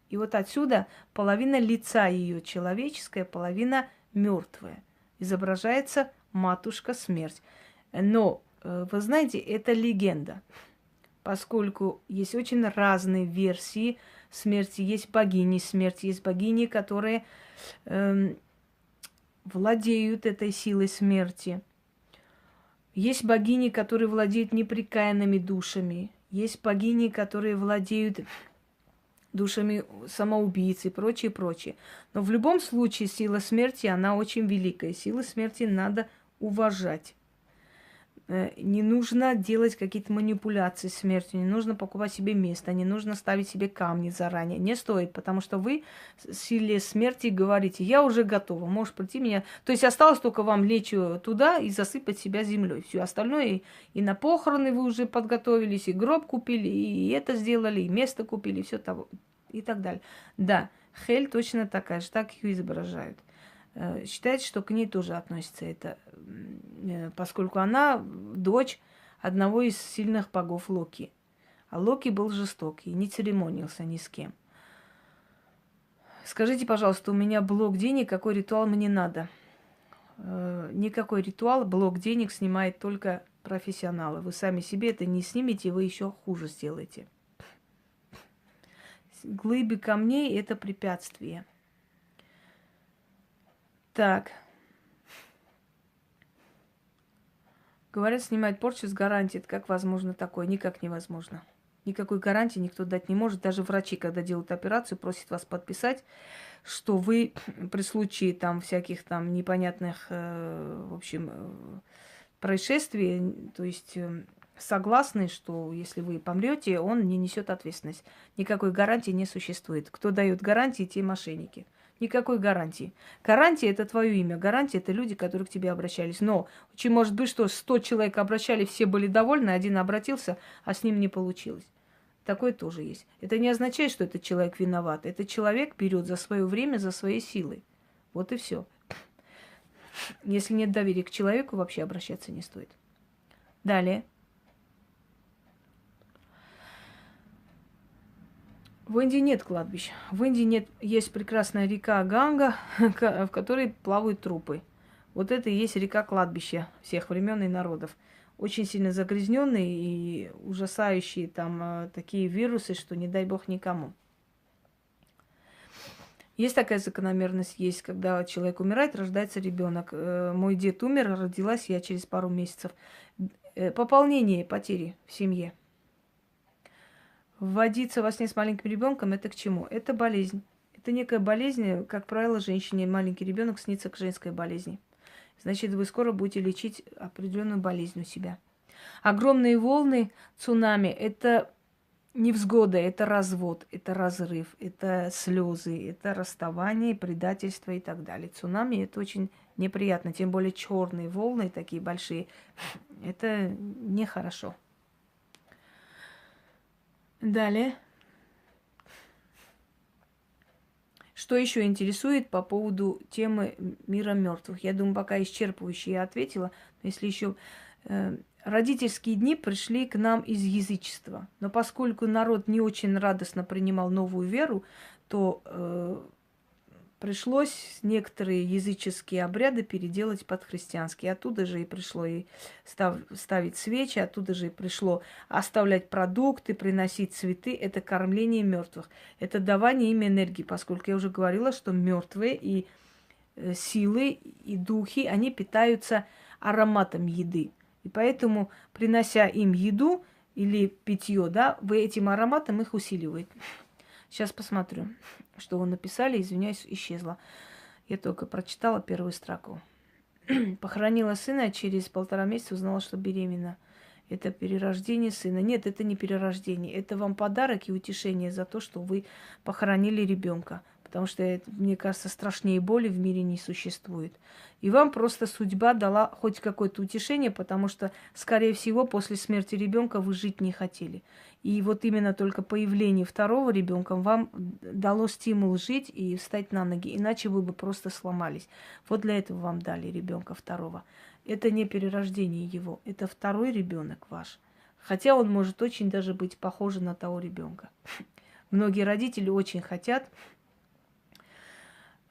И вот отсюда половина лица ее человеческая, половина мертвая. Изображается матушка смерть. Но, вы знаете, это легенда, поскольку есть очень разные версии смерти. Есть богини смерти, есть богини, которые владеют этой силой смерти. Есть богини, которые владеют непрекаянными душами. Есть богини, которые владеют душами самоубийц и прочее, прочее. Но в любом случае сила смерти, она очень великая. Силу смерти надо уважать. Не нужно делать какие-то манипуляции с смертью, не нужно покупать себе место, не нужно ставить себе камни заранее. Не стоит, потому что вы силе смерти говорите: я уже готова, можешь прийти меня. То есть осталось только вам лечь туда и засыпать себя землей. Все остальное и на похороны вы уже подготовились, и гроб купили, и это сделали, и место купили, и все того, и так далее. Да, Хель точно такая же, так ее изображают. Считается, что к ней тоже относится это, поскольку она дочь одного из сильных богов Локи. А Локи был жестокий, не церемонился ни с кем. Скажите, пожалуйста, у меня блок денег, какой ритуал мне надо? Никакой ритуал, блок денег снимает только профессионалы. Вы сами себе это не снимете, вы еще хуже сделаете. Глыбы камней – это препятствие. Так. Говорят, снимать порчу с гарантией. Как возможно такое? Никак невозможно. Никакой гарантии никто дать не может. Даже врачи, когда делают операцию, просят вас подписать, что вы при случае там всяких там непонятных, в общем, происшествий, то есть согласны, что если вы помрете, он не несет ответственность. Никакой гарантии не существует. Кто дает гарантии, те мошенники. Никакой гарантии. Гарантия – это твое имя. Гарантия – это люди, которые к тебе обращались. Но очень может быть, что 100 человек обращались, все были довольны, один обратился, а с ним не получилось. Такое тоже есть. Это не означает, что этот человек виноват. Этот человек берет за свое время, за свои силы. Вот и все. Если нет доверия к человеку, вообще обращаться не стоит. Далее. В Индии нет кладбищ. В Индии есть прекрасная река Ганга, в которой плавают трупы. Вот это и есть река кладбища всех времен и народов. Очень сильно загрязненные и ужасающие там такие вирусы, что не дай бог никому. Есть такая закономерность, есть, когда человек умирает, рождается ребенок. Мой дед умер, родилась я через пару месяцев. Пополнение потери в семье. Вводиться во сне с маленьким ребенком – это к чему? Это болезнь. Это некая болезнь, как правило, женщине маленький ребенок снится к женской болезни. Значит, вы скоро будете лечить определенную болезнь у себя. Огромные волны, цунами – это невзгода, это развод, это разрыв, это слезы, это расставание, предательство и так далее. Цунами – это очень неприятно, тем более черные волны, такие большие. Это нехорошо. Далее. Что еще интересует по поводу темы мира мертвых? Я думаю, пока исчерпывающе я ответила. Но если еще родительские дни пришли к нам из язычества. Но поскольку народ не очень радостно принимал новую веру, то пришлось некоторые языческие обряды переделать под христианские. Оттуда же и пришло и ставить свечи, оттуда же и пришло оставлять продукты, приносить цветы. Это кормление мертвых. Это давание им энергии, поскольку я уже говорила, что мертвые и силы, и духи, они питаются ароматом еды. И поэтому, принося им еду или питье, да, вы этим ароматом их усиливаете. Сейчас посмотрю, что вы написали. Извиняюсь, исчезла. Я только прочитала первую строку. Похоронила сына, а через 1,5 месяца узнала, что беременна. Это перерождение сына. Нет, это не перерождение. Это вам подарок и утешение за то, что вы похоронили ребенка. Потому что, мне кажется, страшнее боли в мире не существует. И вам просто судьба дала хоть какое-то утешение, потому что, скорее всего, после смерти ребенка вы жить не хотели. И вот именно только появление второго ребенка вам дало стимул жить и встать на ноги. Иначе вы бы просто сломались. Вот для этого вам дали ребенка второго. Это не перерождение его, это второй ребенок ваш. Хотя он может очень даже быть похож на того ребенка. Многие родители очень хотят,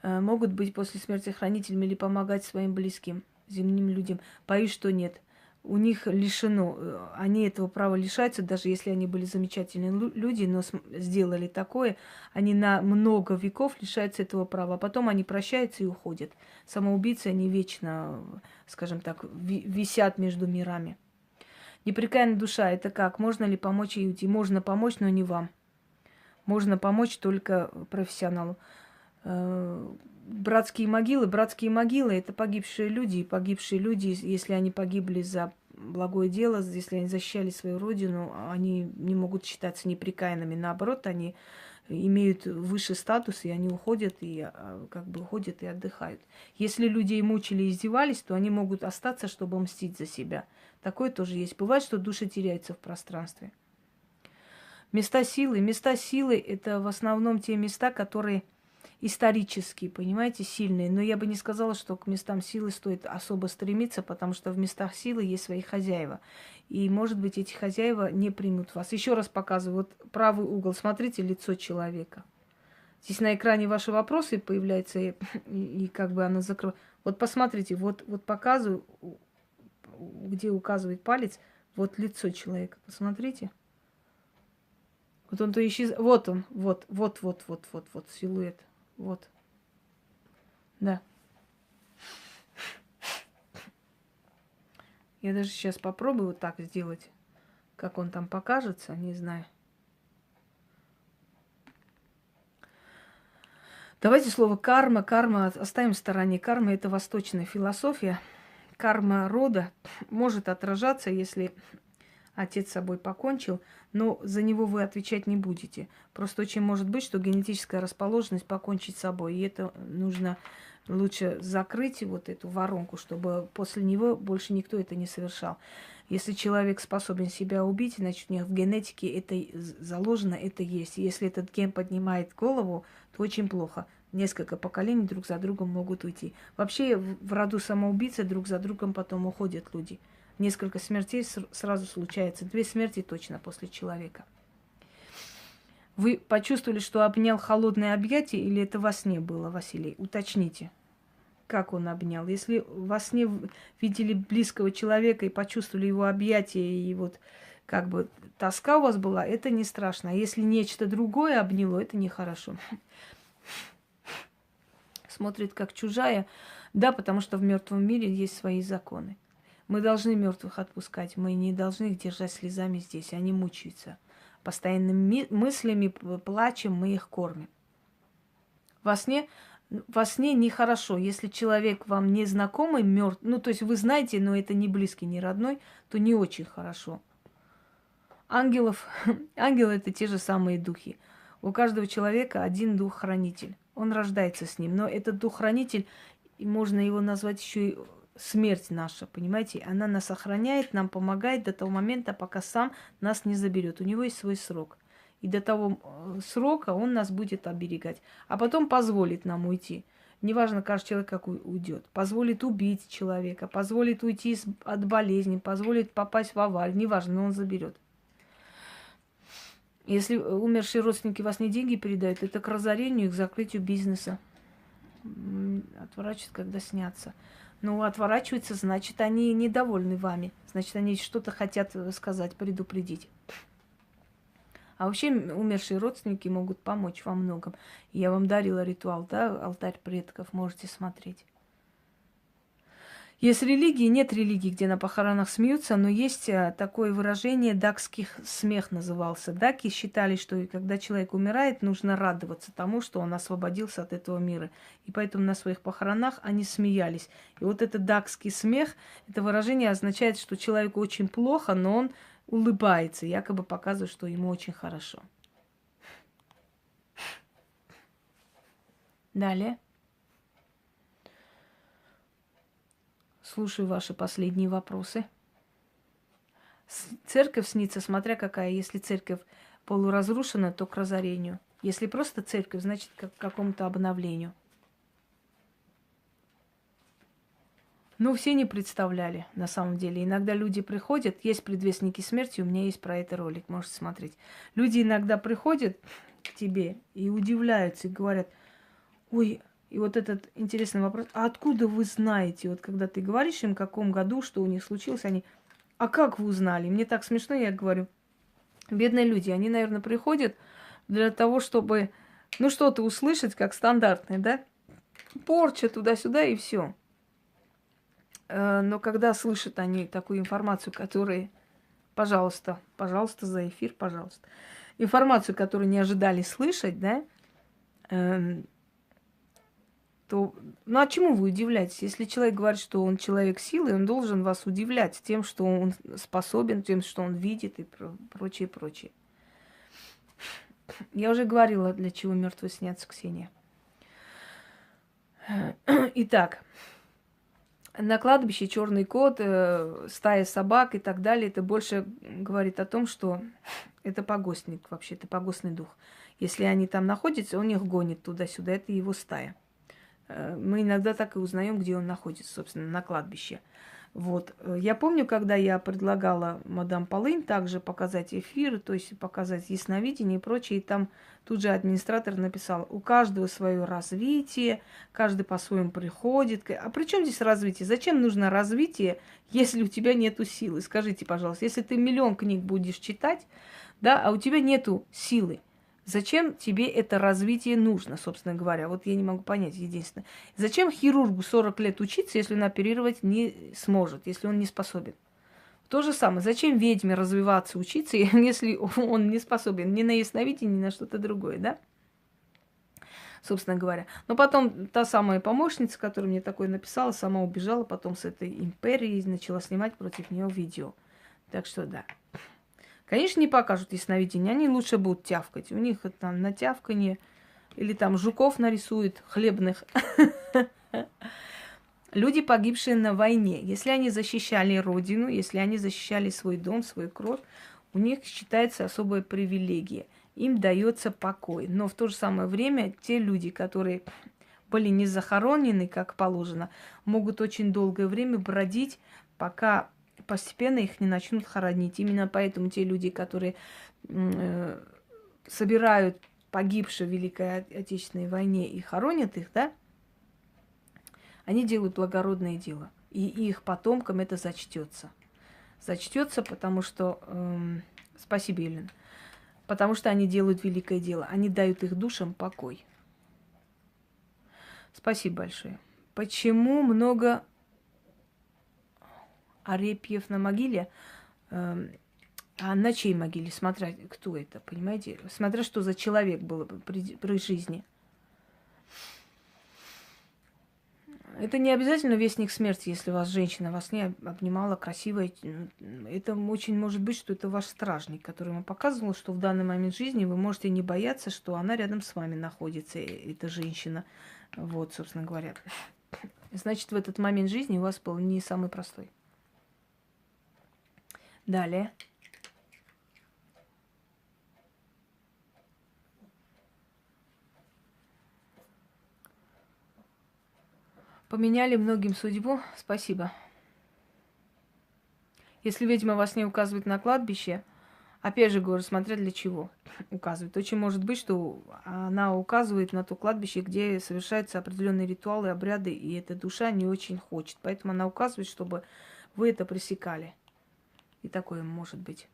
могут быть после смерти хранителями или помогать своим близким, земным людям. Боюсь, что нет. У них лишено, они этого права лишаются, даже если они были замечательные люди, но сделали такое, они на много веков лишаются этого права, а потом они прощаются и уходят. Самоубийцы, они вечно, скажем так, висят между мирами. Непрекаянная душа, это как? Можно ли помочь ей уйти? Можно помочь, но не вам. Можно помочь только профессионалу. Братские могилы – это погибшие люди. И погибшие люди, если они погибли за благое дело, если они защищали свою родину, они не могут считаться непрекаянными. Наоборот, они имеют высший статус, и они уходят и уходят и отдыхают. Если людей мучили и издевались, то они могут остаться, чтобы мстить за себя. Такое тоже есть. Бывает, что души теряются в пространстве. Места силы. Места силы – это в основном те места, которые исторические, понимаете, сильные. Но я бы не сказала, что к местам силы стоит особо стремиться, потому что в местах силы есть свои хозяева. И, может быть, эти хозяева не примут вас. Еще раз показываю. Вот правый угол. Смотрите лицо человека. Здесь на экране ваши вопросы появляются, и как бы оно закрыто. Вот посмотрите, вот показываю, где указывает палец, вот лицо человека. Посмотрите. Вот он то исчезает. Вот он, вот, силуэт. Вот. Да. Я даже сейчас попробую вот так сделать. Как он там покажется, не знаю. Давайте слово карма. Карма оставим в стороне. Карма – это восточная философия. Карма рода может отражаться, если отец с собой покончил, но за него вы отвечать не будете. Просто очень может быть, что генетическая расположенность покончить с собой. И это нужно лучше закрыть вот эту воронку, чтобы после него больше никто это не совершал. Если человек способен себя убить, значит, у них в генетике это заложено, это есть. И если этот ген поднимает голову, то очень плохо. Несколько поколений друг за другом могут уйти. Вообще в роду самоубийцы друг за другом потом уходят люди. Несколько смертей сразу случается. 2 смерти точно после человека. Вы почувствовали, что обнял холодное объятие, или это во сне было, Василий? Уточните, как он обнял. Если во сне видели близкого человека и почувствовали его объятие, и вот как бы тоска у вас была, это не страшно. А если нечто другое обняло, это нехорошо. Смотрит как чужая. Да, потому что в мертвом мире есть свои законы. Мы должны мертвых отпускать, мы не должны их держать слезами здесь, они мучаются. Постоянными мыслями, плачем, мы их кормим. Во сне нехорошо, если человек вам незнакомый, мертв, ну, то есть вы знаете, но это не близкий, не родной, то не очень хорошо. Ангелы – это те же самые духи. У каждого человека один дух-хранитель. Он рождается с ним, но этот дух-хранитель, можно его назвать еще и смерть наша, понимаете? Она нас охраняет, нам помогает до того момента, пока сам нас не заберет. У него есть свой срок. И до того срока он нас будет оберегать. А потом позволит нам уйти. Неважно, каждый человек как уйдет. Позволит убить человека, позволит уйти от болезни, позволит попасть в аварию. Неважно, но он заберет. Если умершие родственники вас не деньги передают, это к разорению и к закрытию бизнеса. Отворачиваются, когда снятся. Ну, отворачиваются, значит, они недовольны вами. Значит, они что-то хотят сказать, предупредить. А вообще умершие родственники могут помочь во многом. Я вам дарила ритуал, да, алтарь предков, можете смотреть. Есть религии, нет религий, где на похоронах смеются, но есть такое выражение дакский смех назывался. Даки считали, что когда человек умирает, нужно радоваться тому, что он освободился от этого мира. И поэтому на своих похоронах они смеялись. И вот этот дакский смех, это выражение означает, что человеку очень плохо, но он улыбается, якобы показывает, что ему очень хорошо. Далее. Слушаю ваши последние вопросы. Церковь снится, смотря какая. Если церковь полуразрушена, то к разорению. Если просто церковь, значит, к какому-то обновлению. Ну, все не представляли, на самом деле. Иногда люди приходят, есть предвестники смерти, у меня есть про это ролик, можете смотреть. Люди иногда приходят к тебе и удивляются, и говорят, ой, и вот этот интересный вопрос, а откуда вы знаете? Вот когда ты говоришь им, в каком году, что у них случилось, они, а как вы узнали? Мне так смешно, я говорю, бедные люди, они, наверное, приходят для того, чтобы, ну, что-то услышать, как стандартное, да? Порча туда-сюда и все. Но когда слышат они такую информацию, которая, пожалуйста, пожалуйста, за эфир, пожалуйста, информацию, которую не ожидали слышать, да, то, ну а чему вы удивляетесь? Если человек говорит, что он человек силы, он должен вас удивлять тем, что он способен, тем, что он видит и прочее, прочее. Я уже говорила, для чего мертвые снятся, Ксения. Итак, на кладбище черный кот, стая собак и так далее, это больше говорит о том, что это погостник вообще, это погостный дух. Если они там находятся, он их гонит туда-сюда, это его стая. Мы иногда так и узнаем, где он находится, собственно, на кладбище. Вот. Я помню, когда я предлагала мадам Полынь также показать эфир, то есть показать ясновидение и прочее, и там тут же администратор написал, у каждого свое развитие, каждый по-своему приходит. А при чем здесь развитие? Зачем нужно развитие, если у тебя нету силы? Скажите, пожалуйста, если ты миллион книг будешь читать, да, а у тебя нету силы, зачем тебе это развитие нужно, собственно говоря? Вот я не могу понять, единственное. Зачем хирургу 40 лет учиться, если он оперировать не сможет, если он не способен? То же самое. Зачем ведьме развиваться, учиться, если он не способен ни на ясновидение, ни на что-то другое, да? Собственно говоря. Но потом та самая помощница, которая мне такое написала, сама убежала потом с этой империи и начала снимать против нее видео. Так что да. Конечно, не покажут ясновидение, они лучше будут тявкать. У них там на тявканье или там жуков нарисуют хлебных. Люди, погибшие на войне, если они защищали родину, если они защищали свой дом, свою кровь, у них считается особая привилегия. Им дается покой. Но в то же самое время те люди, которые были не захоронены, как положено, могут очень долгое время бродить, пока постепенно их не начнут хоронить. Именно поэтому те люди, которые собирают погибших в Великой Отечественной войне и хоронят их, да, они делают благородное дело. И их потомкам это зачтется. Зачтется, потому что... спасибо, Елена. Потому что они делают великое дело. Они дают их душам покой. Спасибо большое. Почему много арепьев на могиле, а на чьей могиле, смотря кто это, понимаете? Смотря что за человек был при жизни. Это не обязательно вестник смерти, если вас женщина вас не обнимала, красивая. Это очень может быть, что это ваш стражник, который вам показывал, что в данный момент жизни вы можете не бояться, что она рядом с вами находится, эта женщина. Вот, собственно говоря. Значит, в этот момент жизни у вас был не самый простой. Далее. Поменяли многим судьбу. Спасибо. Если ведьма вас не указывает на кладбище, опять же говорю, смотря для чего указывает. Очень может быть, что она указывает на то кладбище, где совершаются определенные ритуалы, обряды, и эта душа не очень хочет. Поэтому она указывает, чтобы вы это пресекали. И такое может быть.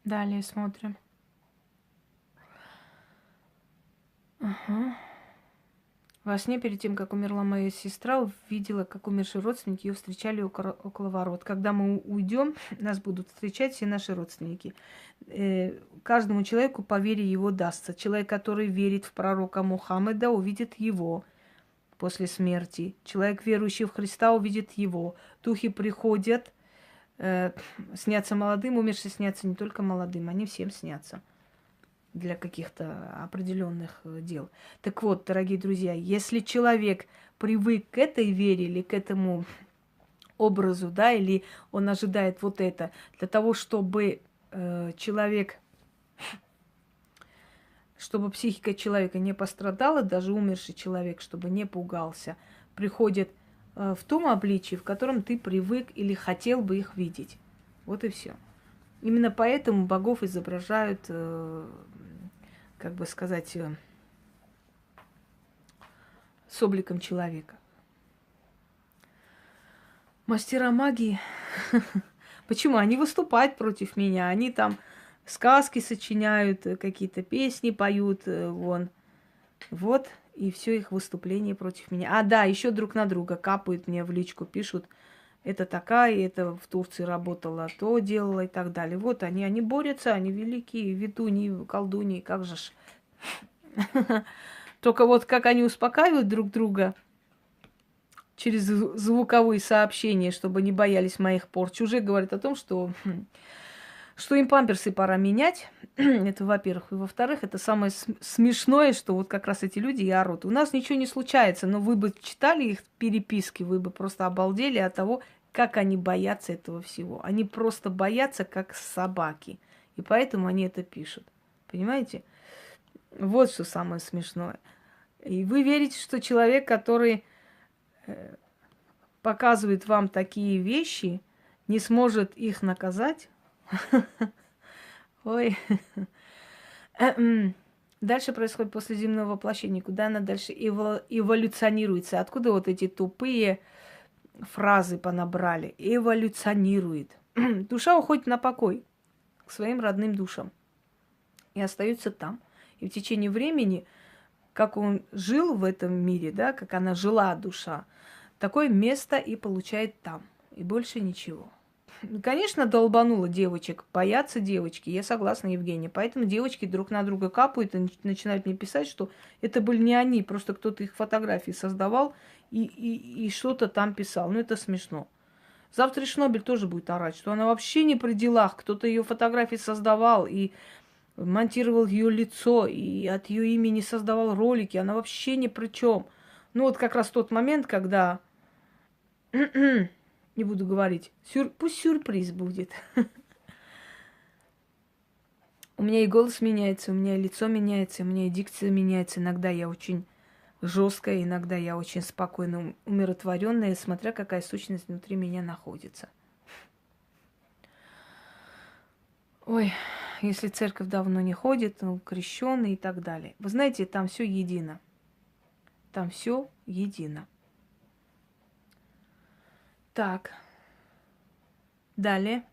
Далее смотрим. Ага. Во сне, перед тем, как умерла моя сестра, увидела, как умершие родственники ее встречали около ворот. Когда мы уйдем, нас будут встречать все наши родственники. Каждому человеку по вере его дастся. Человек, который верит в пророка Мухаммеда, увидит его после смерти. Человек, верующий в Христа, увидит его. Духи приходят, снятся молодым, умершие снятся не только молодым, они всем снятся для каких-то определенных дел. Так вот, дорогие друзья, если человек привык к этой вере или к этому образу, да, или он ожидает вот это, для того, чтобы человек, чтобы психика человека не пострадала, даже умерший человек, чтобы не пугался, приходит в том обличии, в котором ты привык или хотел бы их видеть. Вот и все. Именно поэтому богов изображают, как бы сказать, с обликом человека. Мастера магии, почему? Они выступают против меня, они там сказки сочиняют, какие-то песни поют, вон. Вот, и все их выступление против меня. А, да, еще друг на друга капают мне в личку, пишут, это такая, это в Турции работала, то делала и так далее. Вот они борются, они великие, ведуньи, колдуньи, как же ж. Только вот как они успокаивают друг друга через звуковые сообщения, чтобы не боялись моих порч, уже говорит о том, что им памперсы пора менять. Это, во-первых. И, во-вторых, это самое смешное, что вот как раз эти люди и орут. У нас ничего не случается, но вы бы читали их переписки, вы бы просто обалдели от того, как они боятся этого всего. Они просто боятся, как собаки. И поэтому они это пишут. Понимаете? Вот что самое смешное. И вы верите, что человек, который показывает вам такие вещи, не сможет их наказать? Ой. Дальше происходит после земного воплощения. Куда она дальше эволюционируется? Откуда вот эти тупые фразы понабрали? Эволюционирует. Душа уходит на покой к своим родным душам и остается там. И в течение времени, как он жил в этом мире, да, как она жила, душа, такое место и получает там. И больше ничего. Конечно, долбануло девочек, боятся девочки, я согласна, Евгения. Поэтому девочки друг на друга капают и начинают мне писать, что это были не они, просто кто-то их фотографии создавал и что-то там писал. Ну, это смешно. Завтра Шнобель тоже будет орать, что она вообще не при делах. Кто-то ее фотографии создавал и монтировал ее лицо, и от ее имени создавал ролики. Она вообще ни при чем. Ну, вот как раз тот момент, когда... Не буду говорить. Пусть сюрприз будет. У меня и голос меняется, у меня и лицо меняется, у меня и дикция меняется. Иногда я очень жесткая, иногда я очень спокойно, умиротворенная, смотря какая сущность внутри меня находится. Ой, если церковь давно не ходит, ну, крещеный и так далее. Вы знаете, там все едино. Там все едино. Так. Далее.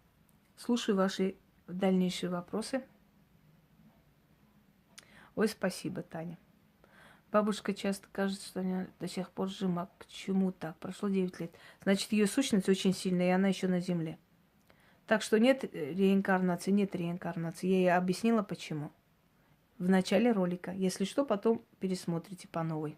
Слушаю ваши дальнейшие вопросы. Ой, спасибо, Таня. Бабушка часто кажется, что она до сих пор жива. Почему так? Прошло 9 лет. Значит, ее сущность очень сильная, и она еще на земле. Так что нет реинкарнации, нет реинкарнации. Я ей объяснила, почему. В начале ролика. Если что, потом пересмотрите по новой.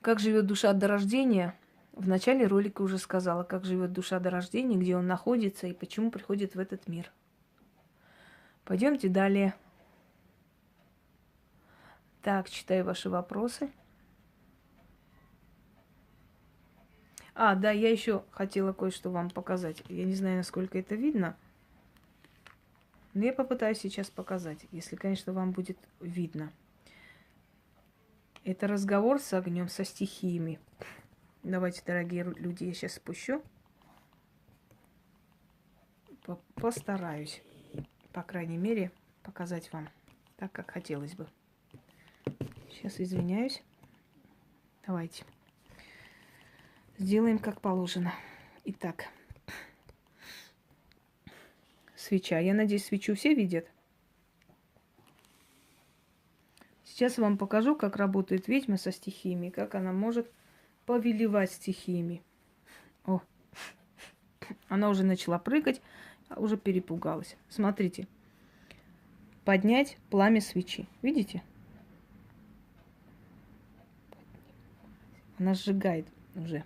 Как живет душа до рождения? В начале ролика уже сказала, как живет душа до рождения, где он находится и почему приходит в этот мир. Пойдемте далее. Так, читаю ваши вопросы. А, да, я еще хотела кое-что вам показать. Я не знаю, насколько это видно. Но я попытаюсь сейчас показать, если, конечно, вам будет видно. Это разговор с огнем, со стихиями. Давайте, дорогие люди, я сейчас спущу. Постараюсь, по крайней мере, показать вам так, как хотелось бы. Сейчас извиняюсь. Давайте. Сделаем как положено. Итак, свеча. Я надеюсь, свечу все видят. Сейчас вам покажу, как работает ведьма со стихиями, как она может повелевать стихиями. О, она уже начала прыгать, а уже перепугалась. Смотрите. Поднять пламя свечи. Видите? Она сжигает уже.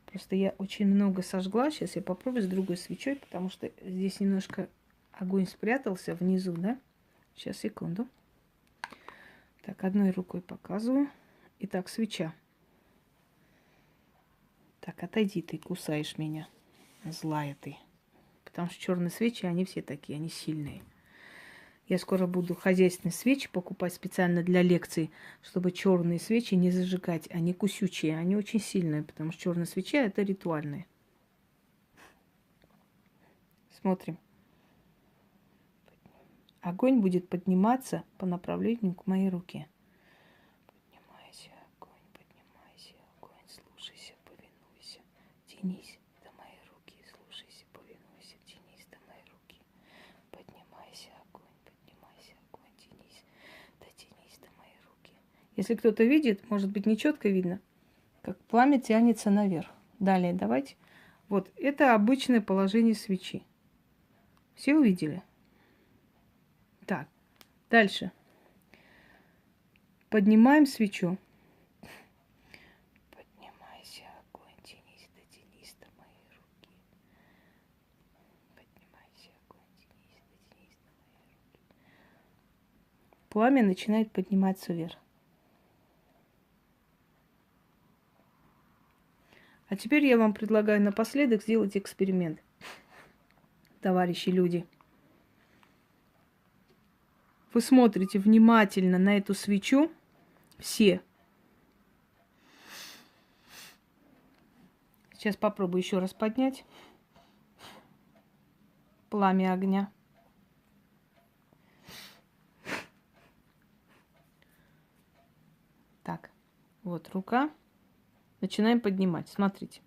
Просто я очень много сожгла. Сейчас я попробую с другой свечой, потому что здесь немножко огонь спрятался внизу, да? Сейчас, секунду. Так, одной рукой показываю. Итак, свеча. Так, отойди, ты кусаешь меня. Злая ты. Потому что черные свечи, они все такие, они сильные. Я скоро буду хозяйственные свечи покупать специально для лекций, чтобы черные свечи не зажигать. Они кусючие, они очень сильные, потому что черная свеча это ритуальные. Смотрим. Огонь будет подниматься по направлению к моей руке. Поднимайся, огонь, слушайся, повинуйся, тянись до моей руки, слушайся, повинуйся, тянись до моей руки. Поднимайся, огонь, тянись, дотянись до моей руки. Если кто-то видит, может быть, нечетко видно, как пламя тянется наверх. Далее, давайте. Вот, это обычное положение свечи. Все увидели? Так, дальше. Поднимаем свечу. Поднимайся, огонь, дотянись до моей руки. Поднимайся, огонь, дотянись до моей руки. Пламя начинает подниматься вверх. А теперь я вам предлагаю напоследок сделать эксперимент, товарищи люди. Вы смотрите внимательно на эту свечу, все. Сейчас попробую еще раз поднять пламя огня. Так, вот рука. Начинаем поднимать. Смотрите.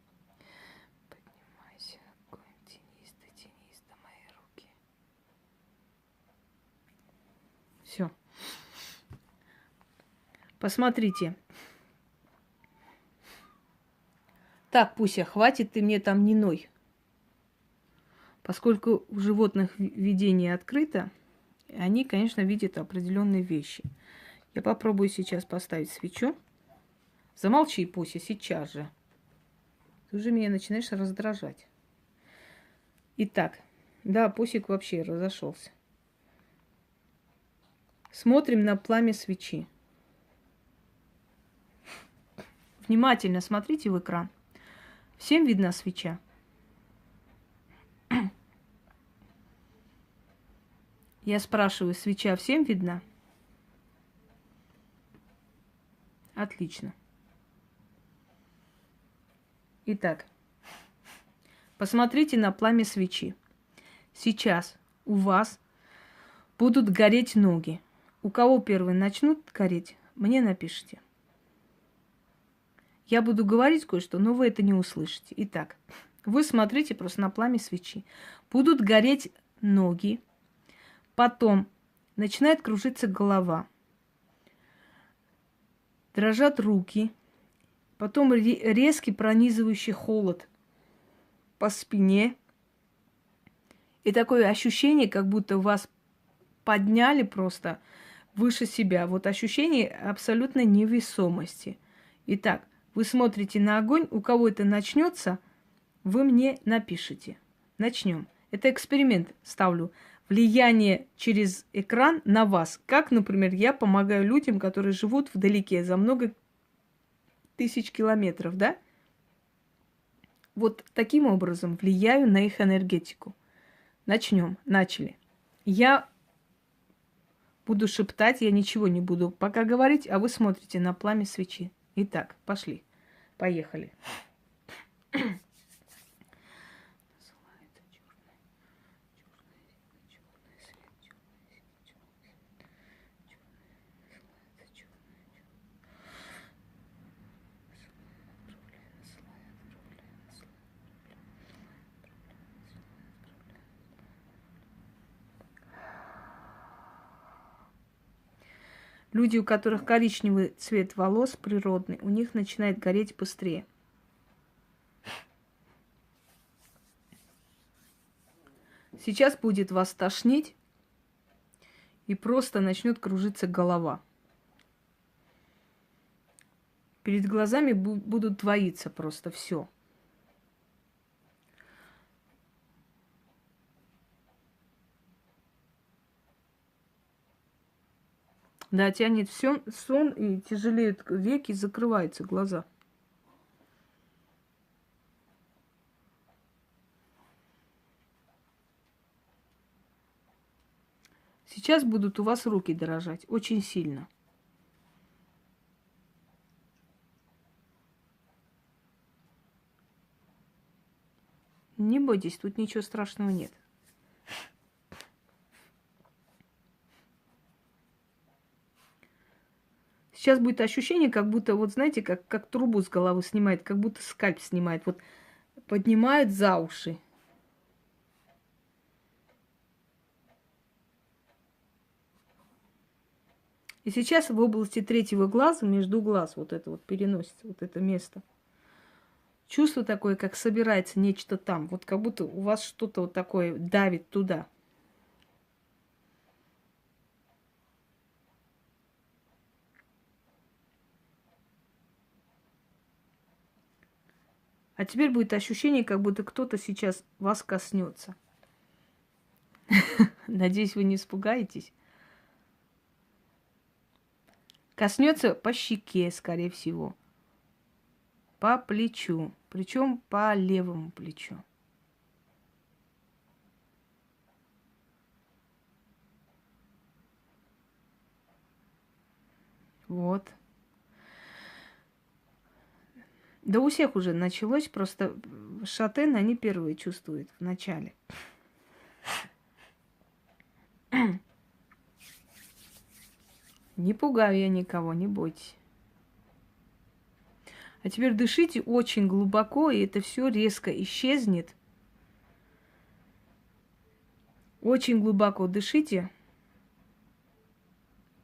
Поднимайся, огонь, дотянись до моей руки. Все. Посмотрите. Так, Пуся, хватит ты мне там не ной. Поскольку у животных видение открыто, они, конечно, видят определенные вещи. Я попробую сейчас поставить свечу. Замолчи, Пуся, сейчас же. Ты уже меня начинаешь раздражать. Итак, да, Пусик вообще разошелся. Смотрим на пламя свечи. Внимательно смотрите в экран. Всем видна свеча? Я спрашиваю, свеча всем видна? Отлично. Итак, посмотрите на пламя свечи. Сейчас у вас будут гореть ноги. У кого первые начнут гореть, мне напишите. Я буду говорить кое-что, но вы это не услышите. Итак, вы смотрите просто на пламя свечи. Будут гореть ноги. Потом начинает кружиться голова. Дрожат руки. Потом резкий пронизывающий холод по спине. И такое ощущение, как будто вас подняли просто выше себя. Вот ощущение абсолютной невесомости. Итак, вы смотрите на огонь, у кого это начнется, вы мне напишите. Начнем. Это эксперимент ставлю. Влияние через экран на вас. Как, например, я помогаю людям, которые живут вдалеке, за много тысяч километров, да? Вот таким образом влияю на их энергетику. Начнем. Начали. Я буду шептать, я ничего не буду пока говорить, а вы смотрите на пламя свечи. Итак, пошли. Поехали. Люди, у которых коричневый цвет волос природный, у них начинает гореть быстрее. Сейчас будет вас тошнить, и просто начнет кружиться голова. Перед глазами будут двоиться просто все. Да, тянет все сон, и тяжелеют веки, закрываются глаза. Сейчас будут у вас руки дрожать очень сильно. Не бойтесь, тут ничего страшного нет. Сейчас будет ощущение, как будто, вот знаете, как трубу с головы снимает, как будто скальп снимает. Вот поднимает за уши. И сейчас в области третьего глаза, между глаз, вот это вот переносится, вот это место. Чувство такое, как собирается нечто там. Вот как будто у вас что-то вот такое давит туда. А теперь будет ощущение, как будто кто-то сейчас вас коснется. Надеюсь, вы не испугаетесь. Коснется по щеке, скорее всего. По плечу. Причем по левому плечу. Вот. Да у всех уже началось, просто шатены, они первые чувствуют в начале. Не пугаю я никого, не бойтесь. А теперь дышите очень глубоко, и это все резко исчезнет. Очень глубоко дышите,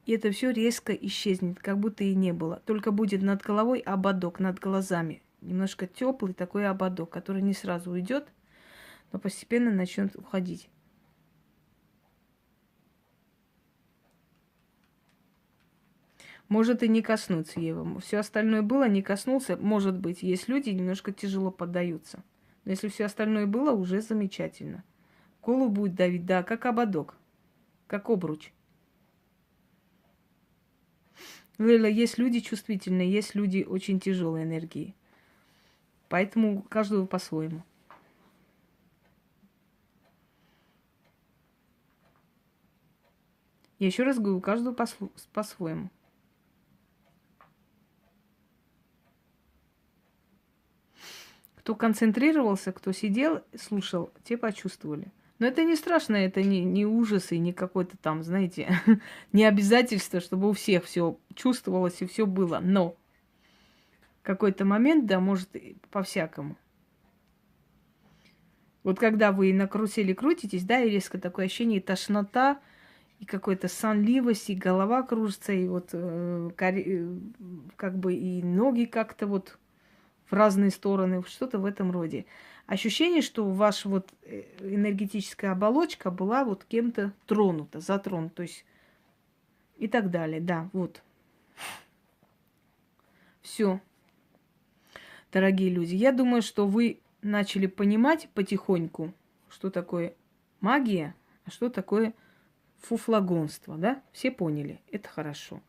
и это все резко исчезнет, как будто и не было. Только будет над головой ободок, над глазами. Немножко теплый такой ободок, который не сразу уйдет, но постепенно начнет уходить. Может и не коснуться его. Все остальное было, не коснулся. Может быть, есть люди, немножко тяжело поддаются. Но если все остальное было, уже замечательно. Голову будет давить, да, как ободок, как обруч. Лейла, есть люди чувствительные, есть люди очень тяжелой энергии. Поэтому каждого по-своему. Я еще раз говорю, каждого по-своему. Кто концентрировался, кто сидел, слушал, те почувствовали. Но это не страшно, это не ужас и не какой-то там, знаете, не обязательство, чтобы у всех все чувствовалось и все было. Но в какой-то момент, да, может по-всякому. Вот когда вы на карусели крутитесь, да, и резко такое ощущение тошнота, и какой-то сонливость, и голова кружится, и вот как бы и ноги как-то вот в разные стороны, что-то в этом роде. Ощущение, что ваша вот энергетическая оболочка была вот кем-то тронута, затронута, то есть и так далее, да, вот. Все, дорогие люди, я думаю, что вы начали понимать потихоньку, что такое магия, а что такое фуфлагонство, да? Все поняли, это хорошо.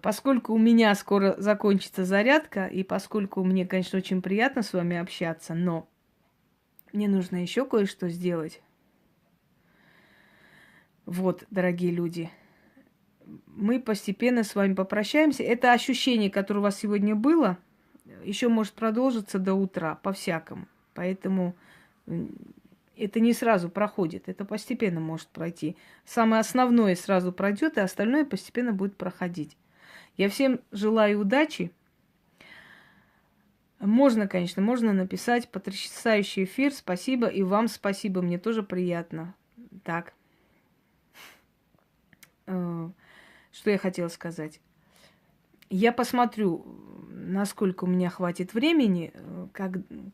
Поскольку у меня скоро закончится зарядка, и поскольку мне, конечно, очень приятно с вами общаться, но мне нужно еще кое-что сделать. Вот, дорогие люди, мы постепенно с вами попрощаемся. Это ощущение, которое у вас сегодня было, еще может продолжиться до утра, по-всякому. Поэтому это не сразу проходит, это постепенно может пройти. Самое основное сразу пройдет, и остальное постепенно будет проходить. Я всем желаю удачи. Можно, конечно, можно написать потрясающий эфир. Спасибо. И вам спасибо. Мне тоже приятно. Так. что я хотела сказать. Я посмотрю, насколько у меня хватит времени,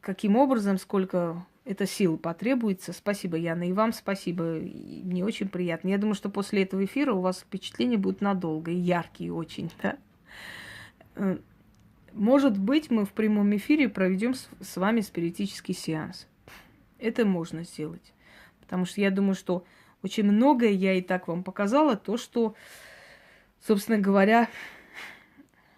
каким образом, сколько это сил потребуется. Спасибо, Яна, и вам спасибо. И мне очень приятно. Я думаю, что после этого эфира у вас впечатления будут надолго и яркие очень, да? Может быть, мы в прямом эфире проведем с вами спиритический сеанс. Это можно сделать. Потому что я думаю, что очень многое я и так вам показала, то, что, собственно говоря,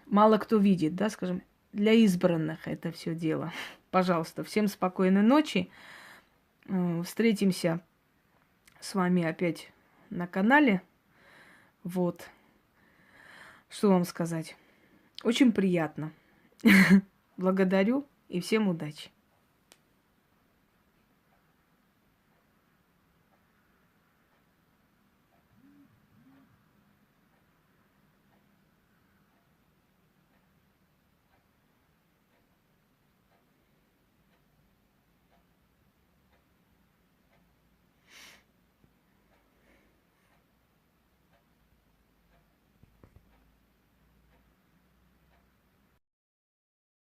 мало кто видит, да, скажем, для избранных это все дело. Пожалуйста, всем спокойной ночи. Встретимся с вами опять на канале. Вот. Что вам сказать? Очень приятно. Благодарю и всем удачи.